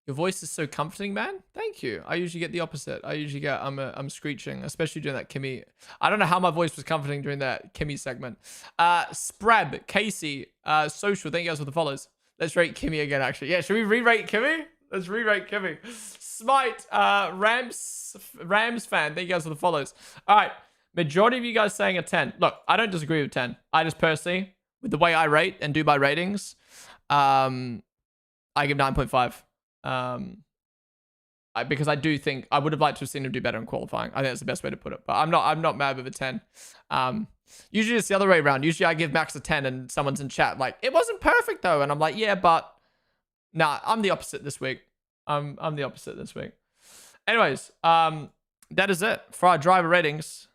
Your voice is so comforting, man. Thank you. I usually get the opposite. I usually get I'm screeching, especially during that Kimmy. I don't know how my voice was comforting during that Kimmy segment. Sprab, Casey, Social. Thank you guys for the follows. Let's rate Kimmy again. Actually, yeah. Should we re-rate Kimmy? Let's re-rate Kimmy. Smite, Rams fan. Thank you guys for the follows. All right. Majority of you guys saying a 10. Look, I don't disagree with 10. I just personally, with the way I rate and do my ratings, I give 9.5. Because I do think I would have liked to have seen him do better in qualifying. I think that's the best way to put it. But I'm not mad with a 10. Usually it's the other way around. Usually I give Max a 10 and someone's in chat like, it wasn't perfect though. And I'm like, yeah, but nah, I'm the opposite this week. I'm the opposite this week. Anyways, that is it for our driver ratings.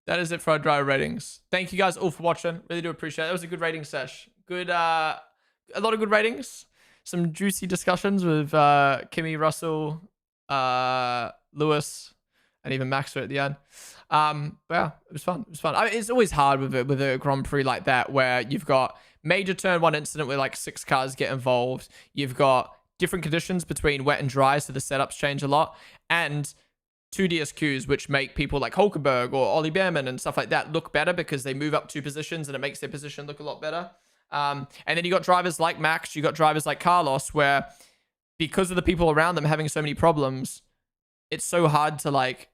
That is it for our driver ratings. Thank you guys all for watching. Really do appreciate it. That was a good rating sesh. Good, a lot of good ratings. Some juicy discussions with Kimmy, Russell, Lewis, and even Max at the end. But yeah, it was fun. It was fun. I mean, it's always hard with a Grand Prix like that where you've got major turn 1 incident where like 6 cars get involved. You've got different conditions between wet and dry, so the setups change a lot. And 2 DSQs, which make people like Hulkenberg or Ollie Behrman and stuff like that look better because they move up 2 positions and it makes their position look a lot better. And then you got drivers like Max, you got drivers like Carlos, where because of the people around them having so many problems, it's so hard to like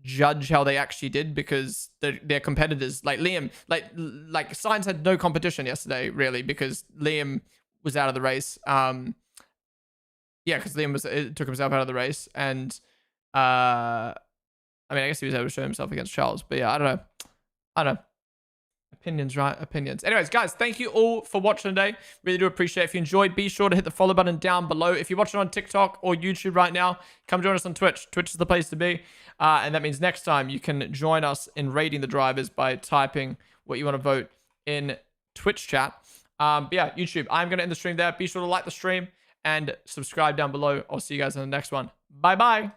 judge how they actually did because they're competitors. Like Liam, like Sainz had no competition yesterday really because Liam was out of the race. Yeah, because Liam took himself out of the race, and I mean, I guess he was able to show himself against Charles, but yeah, I don't know. Opinions, right? Opinions. Anyways, guys, thank you all for watching today. Really do appreciate it. If you enjoyed, be sure to hit the follow button down below. If you're watching on TikTok or YouTube right now, come join us on Twitch. Twitch is the place to be. And that means next time you can join us in rating the drivers by typing what you want to vote in Twitch chat. But yeah, YouTube, I'm going to end the stream there. Be sure to like the stream and subscribe down below. I'll see you guys in the next one. Bye-bye.